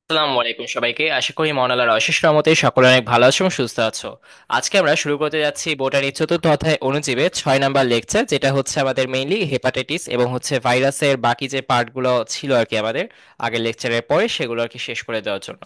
আসসালামু আলাইকুম সবাইকে। আশা করি মহান আল্লাহর অশেষ রহমতে সকলে অনেক ভালো আছো এবং সুস্থ আছো। আজকে আমরা শুরু করতে যাচ্ছি বোটানির চতুর্থ অধ্যায় অণুজীবের 6 নাম্বার লেকচার, যেটা হচ্ছে আমাদের মেইনলি হেপাটাইটিস এবং হচ্ছে ভাইরাসের বাকি যে পার্টগুলো ছিল আর কি আমাদের আগের লেকচারের পরে সেগুলো আর কি শেষ করে দেওয়ার জন্য।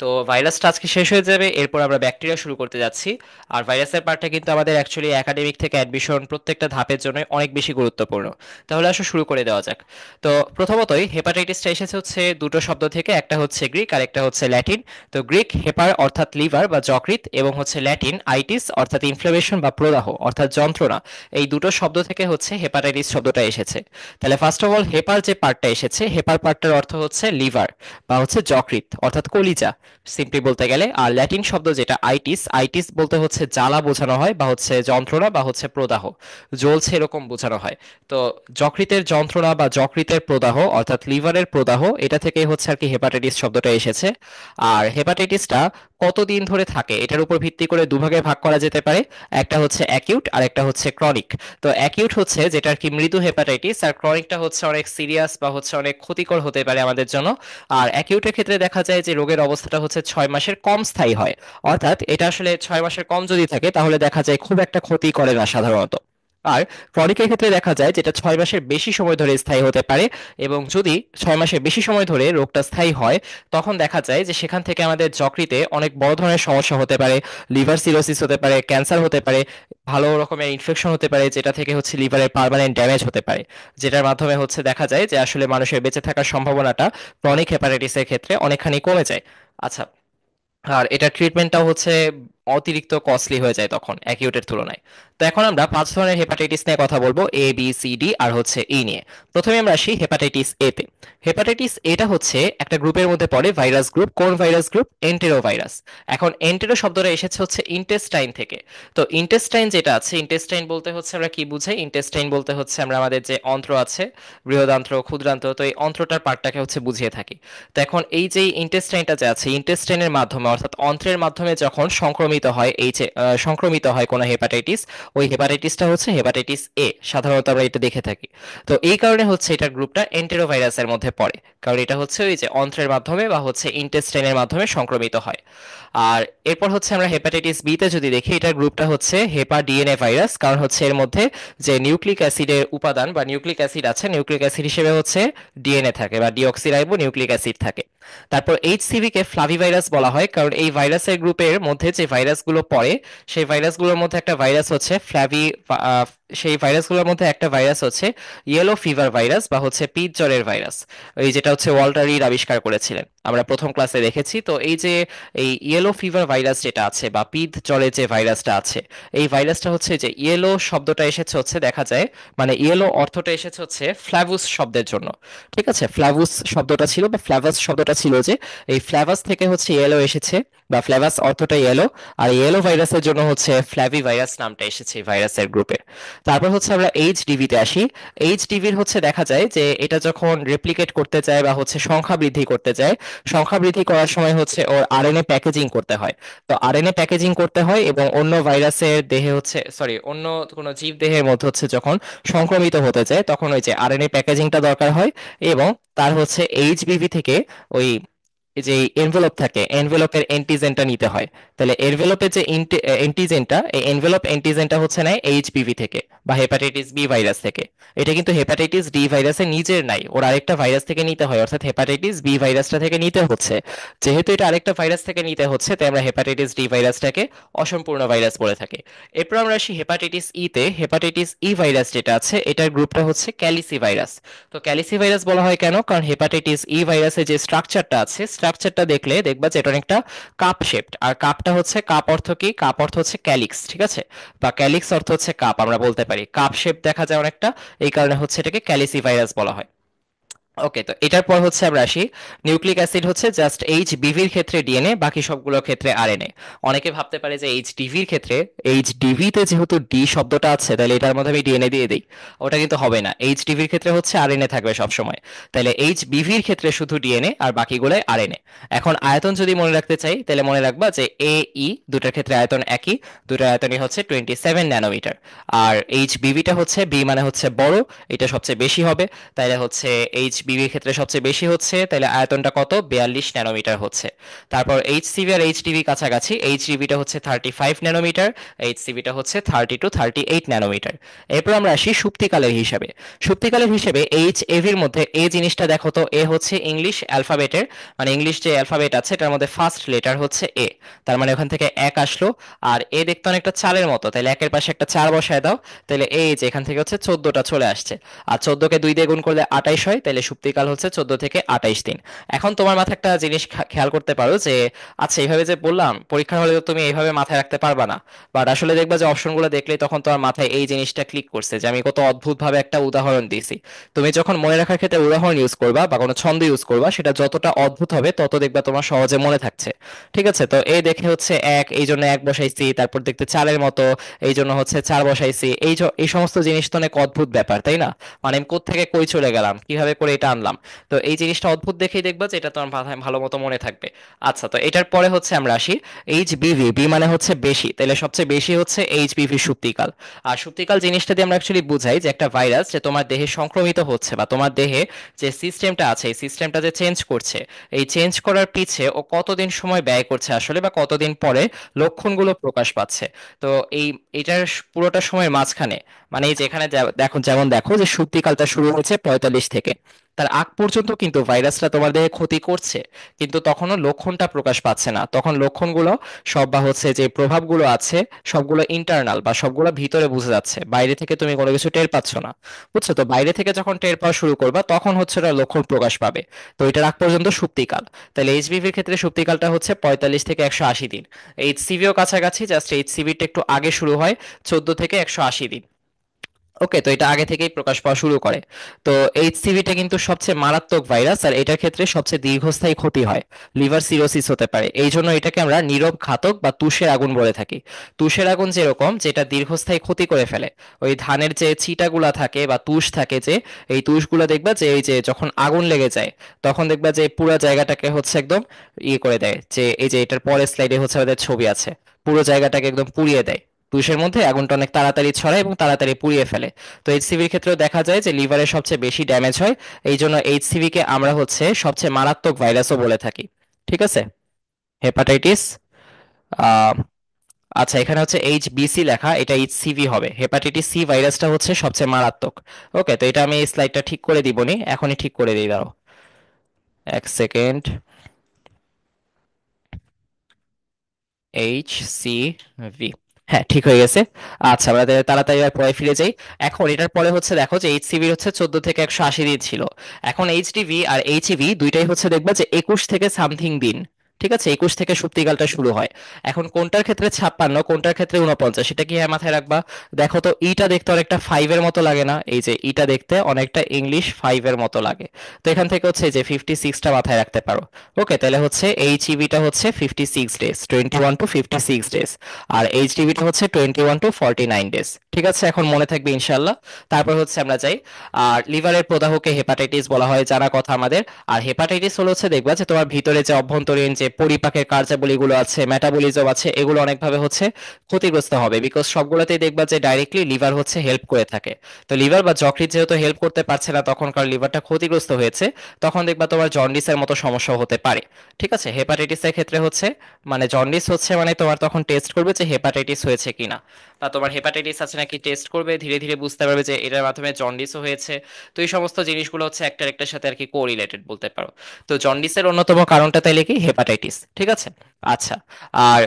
তো ভাইরাসটা আজকে শেষ হয়ে যাবে, এরপর আমরা ব্যাকটেরিয়া শুরু করতে যাচ্ছি। আর ভাইরাসের পার্টটা কিন্তু আমাদের অ্যাকচুয়ালি একাডেমিক থেকে অ্যাডমিশন প্রত্যেকটা ধাপের জন্য অনেক বেশি গুরুত্বপূর্ণ। তাহলে আসলে শুরু করে দেওয়া যাক। তো প্রথমতই হেপাটাইটিসটা এসেছে হচ্ছে দুটো শব্দ থেকে, একটা হচ্ছে গ্রিক আর একটা হচ্ছে ল্যাটিন। তো গ্রিক হেপার অর্থাৎ লিভার বা যকৃৎ, এবং হচ্ছে ল্যাটিন আইটিস অর্থাৎ ইনফ্লামেশন বা প্রদাহ অর্থাৎ যন্ত্রণা। এই দুটো শব্দ থেকে হচ্ছে হেপাটাইটিস শব্দটা এসেছে। তাহলে ফার্স্ট অফ অল হেপার যে পার্টটা এসেছে, হেপার পার্টটার অর্থ হচ্ছে লিভার বা হচ্ছে যকৃৎ অর্থাৎ কলিজা সিম্পলি বলতে গেলে। আর ল্যাটিন শব্দ যেটা আইটিস, আইটিস বলতে হচ্ছে জ্বালা বোঝানো হয় বা হচ্ছে যন্ত্রণা বা হচ্ছে প্রদাহ, জ্বলছে এরকম বোঝানো হয়। তো যকৃতের যন্ত্রণা বা যকৃতের প্রদাহ অর্থাৎ লিভারের প্রদাহ, এটা থেকে হচ্ছে আর কি হেপাটাইটিস শব্দটা এসেছে। আর হেপাটাইটিসটা কতদিন ধরে থাকে এটার উপর ভিত্তি করে দুভাগে ভাগ করা যেতে পারে। একটা হচ্ছে অ্যাকিউট আর একটা হচ্ছে ক্রনিক। তো অ্যাকিউট হচ্ছে যেটা আর কি মৃদু হেপাটাইটিস, আর ক্রনিকটা হচ্ছে অনেক সিরিয়াস বা হচ্ছে অনেক ক্ষতিকর হতে পারে আমাদের জন্য। আর অ্যাকিউটের ক্ষেত্রে দেখা যায় যে রোগের অবস্থাটা হচ্ছে 6 মাসের কম স্থায়ী হয়। অর্থাৎ এটা আসলে 6 মাসের কম যদি থাকে তাহলে দেখা যায় খুব একটা ক্ষতি করে না সাধারণত। আর ক্রনিকের ক্ষেত্রে দেখা যায় যেটা 6 মাসের বেশি সময় ধরে স্থায়ী হতে পারে। এবং যদি 6 মাসের বেশি সময় ধরে রোগটা স্থায়ী হয়, তখন দেখা যায় যে সেখান থেকে আমাদের যকৃতে অনেক বড় ধরনের সমস্যা হতে পারে। লিভার সিরোসিস হতে পারে, ক্যান্সার হতে পারে, ভালো রকমের ইনফেকশন হতে পারে, যেটা থেকে হচ্ছে লিভারের পার্মানেন্ট ড্যামেজ হতে পারে। যেটার মাধ্যমে হচ্ছে দেখা যায় যে আসলে মানুষের বেঁচে থাকার সম্ভাবনাটা ক্রনিক হেপাটাইটিসের ক্ষেত্রে অনেকখানি কমে যায়। আচ্ছা, আর এটা ট্রিটমেন্টটাও হচ্ছে অতিরিক্ত কস্টলি হয়ে যায় তখন অ্যাকিউটের তুলনায়। তো এখন আমরা 5 ধরনের হেপাটাইটিস নিয়ে কথা বলবো, এ বি সি ডি আর হচ্ছে ই নিয়ে। প্রথমে আমরা আসি হেপাটাইটিস এ তে। হেপাটাইটিস এটা হচ্ছে একটা গ্রুপের মধ্যে পড়ে, ভাইরাস গ্রুপ। কোন ভাইরাস গ্রুপ? Antero virus. এখন এন্টেরো শব্দটা এসেছে হচ্ছে ইন্টেস্টাইন থেকে। তো ইন্টেস্টাইন যেটা আছে, ইন্টেস্টাইন বলতে হচ্ছে আমরা কি বুঝাই? ইন্টেস্টাইন বলতে হচ্ছে আমরা আমাদের যে অন্ত্র আছে, বৃহদান্ত্র ক্ষুদ্রান্ত্র, তো এই অন্ত্রটার পার্টটাকে হচ্ছে বুঝিয়ে থাকি। তো এখন এই যে ইন্টেস্টাইনটা যে আছে, ইন্টেস্টাইনের মাধ্যমে অর্থাৎ অন্ত্রের মাধ্যমে যখন সংক্রমিত হয় এই যে সংক্রমিত হয় কোনো হেপাটাইটিস, ওই হেপাটাইটিসটা হচ্ছে হেপাটাইটিস এ। সাধারণত আমরা এটা দেখে থাকি। তো এই কারণে হচ্ছে এটার গ্রুপটা এন্টেরোভাইরাসের মধ্যে পড়ে, কারণ এটা হচ্ছে ওই যে অন্ত্রের মাধ্যমে বা হচ্ছে ইন্টেস্টাইনের মাধ্যমে সংক্রমিত হয়। আর এরপর হচ্ছে আমরা হেপাটাইটিস বি তে যদি দেখি, এটার গ্রুপটা হচ্ছে হেপা ডিএনএ ভাইরাস, কারণ হচ্ছে এর মধ্যে যে নিউক্লিক অ্যাসিডের উপাদান বা নিউক্লিক অ্যাসিড আছে, নিউক্লিক অ্যাসিড হিসেবে হচ্ছে ডিএনএ থাকে বা ডিঅক্সিরাইবো নিউক্লিক অ্যাসিড থাকে। তারপর এইচসিভি কে ফ্লাভি ভাইরাস বলা হয়, কারণ এই ভাইরাসের গ্রুপের মধ্যে যে ভাইরাসগুলো পড়ে, সেই ভাইরাসগুলোর মধ্যে একটা ভাইরাস হচ্ছে ফ্লাভি, সেই ভাইরাসগুলোর মধ্যে একটা ভাইরাস হচ্ছে ইয়েলো ফিভার ভাইরাস বা হচ্ছে পিত জ্বরের ভাইরাস। এই যেটা হচ্ছে ওয়াল্টার রিড আবিষ্কার করেছিলেন, আমরা প্রথম ক্লাসে দেখেছি। তো এই যে এই ইয়েলো ফিভার ভাইরাস যেটা আছে বা পিত জ্বরের যে ভাইরাসটা আছে, এই ভাইরাসটা হচ্ছে যে ইয়েলো শব্দটা এসেছে হচ্ছে দেখা যায়, মানে ইয়েলো অর্থটা এসেছে হচ্ছে ফ্ল্যাভুস শব্দের জন্য। ঠিক আছে, ফ্ল্যাভুস শব্দটা ছিল বা ফ্ল্যাভাস শব্দটা ছিল, যে এই ফ্ল্যাভাস থেকে হচ্ছে ইয়েলো এসেছে বা ফ্ল্যাভাস অর্থটা ইয়েলো। আর ইয়েলো ভাইরাসের জন্য হচ্ছে ফ্ল্যাভি ভাইরাস নামটা এসেছে এই ভাইরাসের গ্রুপে। তারপর হচ্ছে আমরা এইচডিভি তে আসি। এইচডিভির হচ্ছে দেখা যায় যে এটা যখন রেপ্লিকেট করতে চায় বা হচ্ছে সংখ্যা বৃদ্ধি করতে চায়, সংখ্যা বৃদ্ধি করার সময় হচ্ছে ওর আরএনএ প্যাকেজিং করতে হয়। তো আরএনএ প্যাকেজিং করতে হয় এবং অন্য ভাইরাসের দেহে হচ্ছে, সরি, অন্য কোনো জীব দেহের মধ্যে হচ্ছে যখন সংক্রমিত হতে চায়, তখন ওই যে আরএনএ প্যাকেজিংটা দরকার হয়। এবং তার হচ্ছে এইচবিভি থেকে ওই যে এনভেলপ থাকে, এনভেলপের অ্যান্টিজেনটা নিতে হয়। তাহলে এনভেলপের যে অ্যান্টিজেনটা, এই এনভেলপ অ্যান্টিজেনটা হচ্ছে নেয় এইচপিভি থেকে বা হেপাটাইটিস বি ভাইরাস থেকে। এটা কিন্তু হেপাটাইটিস ডি ভাইরাসের নিজের নাই, ওর আরেকটা ভাইরাস থেকে নিতে হয়, অর্থাৎ হেপাটাইটিস বি ভাইরাসটা থেকে নিতে হচ্ছে। যেহেতু এটা আরেকটা ভাইরাস থেকে নিতে হচ্ছে, তাই আমরা হেপাটাইটিস ডি ভাইরাসটাকে অসম্পূর্ণ ভাইরাস বলে থাকি। এরপর আমরা আসি হেপাটাইটিস ই তে। হেপাটাইটিস ই ভাইরাস যেটা আছে, এটার গ্রুপটা হচ্ছে ক্যালিসি ভাইরাস। তো ক্যালিসি ভাইরাস বলা হয় কেন? কারণ হেপাটাইটিস ই ভাইরাসের যে স্ট্রাকচারটা আছে, স্ট্রাকচারটা দেখলে দেখবা যে এটা অনেকটা কাপ শেপড। আর কাপটা হচ্ছে, কাপ অর্থ কি? কাপ অর্থ হচ্ছে ক্যালিক্স, ঠিক আছে, বা ক্যালিক্স অর্থ হচ্ছে কাপ, আমরা বলতে পারি কাপ শেপ দেখা যায় অনেকটা। এই কারণে হচ্ছে এটাকে ক্যালিসি ভাইরাস বলা হয়। ওকে, তো এটার পর হচ্ছে আমরা আসি, নিউক্লিক অ্যাসিড হচ্ছে জাস্ট এইচ বিভির ক্ষেত্রে ডিএনএ, বাকি সবগুলোর ক্ষেত্রে আরএনএ। অনেকে ভাবতে পারে যে এইচ ডিভির ক্ষেত্রে, এইচ ডিভিতে যেহেতু ডি শব্দটা আছে তাহলে এটার মধ্যে আমি ডিএনএ দিয়ে দিই, ওটা কিন্তু হবে না। এইচ ডিভির ক্ষেত্রে হচ্ছে আরএনএ থাকবে সব সময়। তাহলে এইচ বিভির ক্ষেত্রে শুধু ডিএনএ আর বাকিগুলোয় আরএনএ। এখন আয়তন যদি মনে রাখতে চাই তাহলে মনে রাখবা যে এ ই দুটার ক্ষেত্রে আয়তন একই, দুটার আয়তনই হচ্ছে 27 ন্যানোমিটার। আর এইচ বিভিটা হচ্ছে, বি মানে হচ্ছে বড়, এটা সবচেয়ে বেশি হবে। তাইলে হচ্ছে এইচ এইচবিভি ক্ষেত্রে সবচেয়ে বেশি হচ্ছে, তাহলে আয়তনটা কত, 42 ন্যানোমিটার হচ্ছে। তারপর এইচসিভি আর এইচডিভি কাছাকাছি, এইচডিভিটা হচ্ছে 35 ন্যানোমিটার, এইচসিভিটা হচ্ছে 30 to 38 ন্যানোমিটার। এরপর আমরা আসি সুপ্তিকালের হিসাবে। সুপ্তিকালের হিসেবে এইচ এভির মধ্যে এ জিনিসটা দেখো তো, এ হচ্ছে ইংলিশ অ্যালফাবেটের, মানে ইংলিশ যে অ্যালফাবেট আছে এটার মধ্যে ফার্স্ট লেটার হচ্ছে এ, তার মানে ওখান থেকে এক আসলো। আর এ দেখতে অনেকটা চালের মতো, তাহলে একের পাশে একটা 4 বসায় দাও, তাহলে এই যে এখান থেকে হচ্ছে 14টা চলে আসছে। আর 14কে 2 দিয়ে গুণ করলে 28 হয়, তাহলে সুপ্তিকাল হচ্ছে 14 থেকে 28 দিন। এখন তোমার মাথায় একটা জিনিস খেয়াল করতে পারো যে আচ্ছা এইভাবে যে বললাম পরীক্ষার হলে তো তুমি এইভাবে মাথায় রাখতে পারবা না, বাট আসলে দেখবা যে অপশনগুলো দেখলেই তখন তোমার মাথায় এই জিনিসটা ক্লিক করছে যে আমি কত অদ্ভুত ভাবে একটা উদাহরণ দিয়েছি। তুমি যখন মনে রাখার ক্ষেত্রে উদাহরণ ইউজ করবা বা কোনো ছন্দ ইউজ করবা, সেটা যতটা অদ্ভুত হবে তত দেখবা তোমার সহজে মনে থাকছে। ঠিক আছে, তো এই দেখে হচ্ছে এক, এই জন্য এক বসাইছি, তারপর দেখতে চালের মতো, এই জন্য হচ্ছে 4 বসাইছি। এই সমস্ত জিনিস তো অনেক অদ্ভুত ব্যাপার, তাই না? মানে আমি কোত্থেকে কই চলে গেলাম, কিভাবে করে এটা আনলাম। তো এই জিনিসটা অদ্ভুত দেখেই দেখবা যে এটা তোমার মাথায় ভালো মতো মনে থাকবে। আচ্ছা, তো এটার পরে হচ্ছে আমরা আসি এইচবিভি, বি মানে হচ্ছে বেশি, তাহলে সবচেয়ে বেশি হচ্ছে এইচবিভি সুপ্তিকাল। আর সুপ্তিকাল জিনিসটা দিয়ে আমরা অ্যাকচুয়ালি বুঝাই যে একটা ভাইরাস যে তোমার দেহে সংক্রমিত হচ্ছে বা তোমার দেহে যে সিস্টেমটা আছে এই সিস্টেমটা যে চেঞ্জ করছে, এই চেঞ্জ করার পিছে ও কতদিন সময় ব্যয় করছে আসলে, বা কতদিন পরে লক্ষণগুলো প্রকাশ পাচ্ছে। তো এই এটার পুরোটা সময়ের মাঝখানে, মানে এই যেখানে দেখো, যেমন দেখো যে সুপ্তিকালটা শুরু হয়েছে 45 থেকে, তার আগ পর্যন্ত কিন্তু ভাইরাসটা তোমার দেহে ক্ষতি করছে, কিন্তু তখনও লক্ষণটা প্রকাশ পাচ্ছে না। তখন লক্ষণগুলো সব বা হচ্ছে যে প্রভাবগুলো আছে সবগুলো ইন্টারনাল বা সবগুলো ভিতরে বোঝা যাচ্ছে, বাইরে থেকে তুমি কোনো কিছু টের পাচ্ছ না। বুঝছো? তো বাইরে থেকে যখন টের পাওয়া শুরু করবা তখন হচ্ছে ওটা লক্ষণ প্রকাশ পাবে। তো এটার আগ পর্যন্ত সুপ্তিকাল। তাহলে এইচবিভির ক্ষেত্রে সুপ্তিকালটা হচ্ছে 45 থেকে 180 দিন। এইচসিভিও কাছাকাছি, জাস্ট এইচসিভিটা একটু আগে শুরু হয়, 14 থেকে 180 দিন। ওকে, তো এটা আগে থেকেই প্রকাশ পাওয়া শুরু করে। তো এইচসিভিটা কিন্তু সবচেয়ে মারাত্মক ভাইরাস, আর এটার ক্ষেত্রে সবচেয়ে দীর্ঘস্থায়ী ক্ষতি হয়, লিভার সিরোসিস হতে পারে। এই জন্য এটাকে আমরা নীরব ঘাতক বা তুষের আগুন বলে থাকি। তুষের আগুন যেরকম যেটা দীর্ঘস্থায়ী ক্ষতি করে ফেলে, ওই ধানের যে চিটাগুলা থাকে বা তুষ থাকে, যে এই তুষগুলো দেখবা যে এই যে যখন আগুন লেগে যায় তখন দেখবা যে পুরো জায়গাটাকে হচ্ছে একদম ইয়ে করে দেয়, যে এই যে এটার পরের স্লাইডে হচ্ছে আমাদের ছবি আছে, পুরো জায়গাটাকে একদম পুড়িয়ে দেয়। তুষের মধ্যে আগুনটা অনেক তাড়াতাড়ি ছড়ায় এবং তাড়াতাড়ি পুড়িয়ে ফেলে। তো এইচসিভির ক্ষেত্রেও দেখা যায় যে লিভারে সবচেয়ে বেশি ড্যামেজ হয়। এই জন্য এইচসিভি কে আমরা হচ্ছে সবচেয়ে মারাত্মক ভাইরাসও বলে থাকি। ঠিক আছে, হেপাটাইটিস। আহ আচ্ছা, এখানে হচ্ছে এইচবিসি লেখা, এটা এইচসিভি হবে। হেপাটাইটিস সি ভাইরাসটা হচ্ছে সবচেয়ে মারাত্মক। ওকে, তো এটা আমি এই স্লাইডটা ঠিক করে দিবনি, এখনই ঠিক করে দিই, দাঁড়াও 1 সেকেন্ড। HCV, হ্যাঁ ঠিক হয়ে গেছে। আচ্ছা, আমরা তাড়াতাড়ি আর পরে ফিরে যাই। এখন এটার পরে হচ্ছে দেখো যে এইচসিভি হচ্ছে 14 থেকে 180 দিন ছিল। এখন এইচডিভি আর এইচইভি দুইটাই হচ্ছে দেখবা যে 21 থেকে সামথিং দিন। ঠিক আছে, 21 থেকে সুপ্তিকালটা শুরু হয়। এখন কোনটার ক্ষেত্রে 56, কোনটার ক্ষেত্রে 49, সেটা কি মাথায় রাখবা। দেখো তো ইটা দেখতে অনেকটা 5-এর মতো লাগে না, এই যে ইটা দেখতে অনেকটা ইংলিশ 5-এর মতো লাগে। তো এখান থেকে হচ্ছে যে 56টা মাথায় রাখতে পারো। ওকে, তাহলে হচ্ছে এইচইভিটা হচ্ছে 56 ডেজ, 21 to 56 ডেজ। আর এইচডিভিটা হচ্ছে 21 to 49 ডেজ। ঠিক আছে, এখন মনে থাকবে ইনশাল্লাহ। তারপর হচ্ছে আমরা যাই, আর লিভারের প্রদাহকে হেপাটাইটিস বলা হয়, জানা কথা আমাদের। আর হেপাটাইটিস হলো হচ্ছে দেখবা যে তোমার ভিতরে যে অভ্যন্তরীণ যে পরিপাকের কার্যাবলীগুলো আছে, মেটাবলিজম আছে, এগুলো অনেকভাবে হচ্ছে ক্ষতিগ্রস্ত হবে, বিকজ সবগুলোতেই দেখবা যে ডাইরেক্টলি লিভার হচ্ছে হেল্প করে থাকে। তো লিভার বা যকৃৎ যেহেতু হেল্প করতে পারছে না, তখন কার লিভারটা ক্ষতিগ্রস্ত হয়েছে, তখন দেখবা তোমার জন্ডিসের মতো সমস্যা হতে পারে। ঠিক আছে, হেপাটাইটিসের ক্ষেত্রে হচ্ছে মানে জন্ডিস হচ্ছে মানে তোমার তখন টেস্ট করবে যে হেপাটাইটিস হয়েছে কিনা, বা তোমার হেপাটাইটিস আছে নাকি টেস্ট করবে, ধীরে ধীরে বুঝতে পারবে যে এটার মাধ্যমে জন্ডিসও হয়েছে। তো এই সমস্ত জিনিসগুলো হচ্ছে একটার একটার সাথে আর কি কোরিলেটেড বলতে পারো। তো জন্ডিসের অন্যতম কারণটা তাইলে কি হেপাটাইটিস। ঠিক আছে, আচ্ছা। আর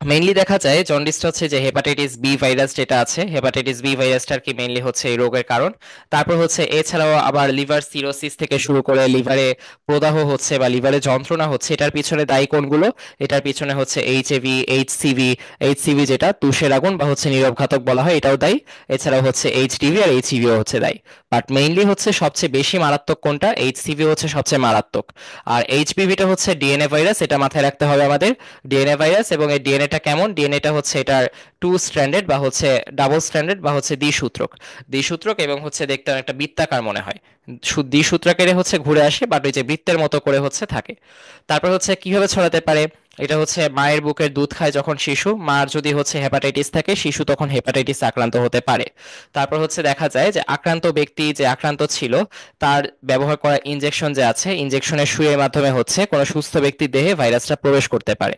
মেইনলি দেখা যায় জন্ডিসটা হচ্ছে যে হেপাটাইটিস বি ভাইরাস যেটা আছে, হেপাটাইটিস বি ভাইরাসটা আর কি মেইনলি হচ্ছে এই রোগের কারণ। তারপর হচ্ছে এছাড়াও আবার লিভার সিরোসিস থেকে শুরু করে লিভারে প্রদাহ হচ্ছে বা লিভারে যন্ত্রণা হচ্ছে, এটার পিছনে দায়ী কোনগুলো? এটার পিছনে হচ্ছে এইচএভি, এইচসিভি, এইচসিভি যেটা তুষের আগুন বা হচ্ছে নীরবঘাতক বলা হয়, এটাও দায়ী। এছাড়াও হচ্ছে এইচডিভি আর এইচইভিও হচ্ছে দায়ী। বাট মেইনলি হচ্ছে সবচেয়ে বেশি মারাত্মক কোনটা? এইচসিভি হচ্ছে সবচেয়ে মারাত্মক। আর এইচপিভিটা হচ্ছে ডিএনএ ভাইরাস, এটা মাথায় রাখতে হবে আমাদের। ডিএনএ ভাইরাস, এবং এই ডিএনএটা কেমন? ডিএনএটা হচ্ছে এটার 2 স্ট্র্যান্ডেড বা হচ্ছে ডাবল স্ট্র্যান্ডেড বা হচ্ছে দ্বিসূত্রক। দ্বিসূত্রক এবং হচ্ছে দেখতে অনেকটা বৃত্তাকার মনে হয়, দ্বিসূত্রাকারে হচ্ছে ঘুরে আসে, বাট ওই যে বৃত্তের মতো করে হচ্ছে থাকে। তারপর হচ্ছে কিভাবে ছড়াতে পারে? এটা হচ্ছে মায়ের বুকের দুধ খায় যখন শিশু, মার যদি হচ্ছে হেপাটাইটিস থাকে, শিশু তখন হেপাটাইটিস আক্রান্ত হতে পারে। তারপর হচ্ছে দেখা যায় যে আক্রান্ত ব্যক্তি যে আক্রান্ত ছিল, তার ব্যবহার করা ইনজেকশন যে আছে, ইনজেকশনের সুইয়ের মাধ্যমে হচ্ছে কোনো সুস্থ ব্যক্তির দেহে ভাইরাসটা প্রবেশ করতে পারে।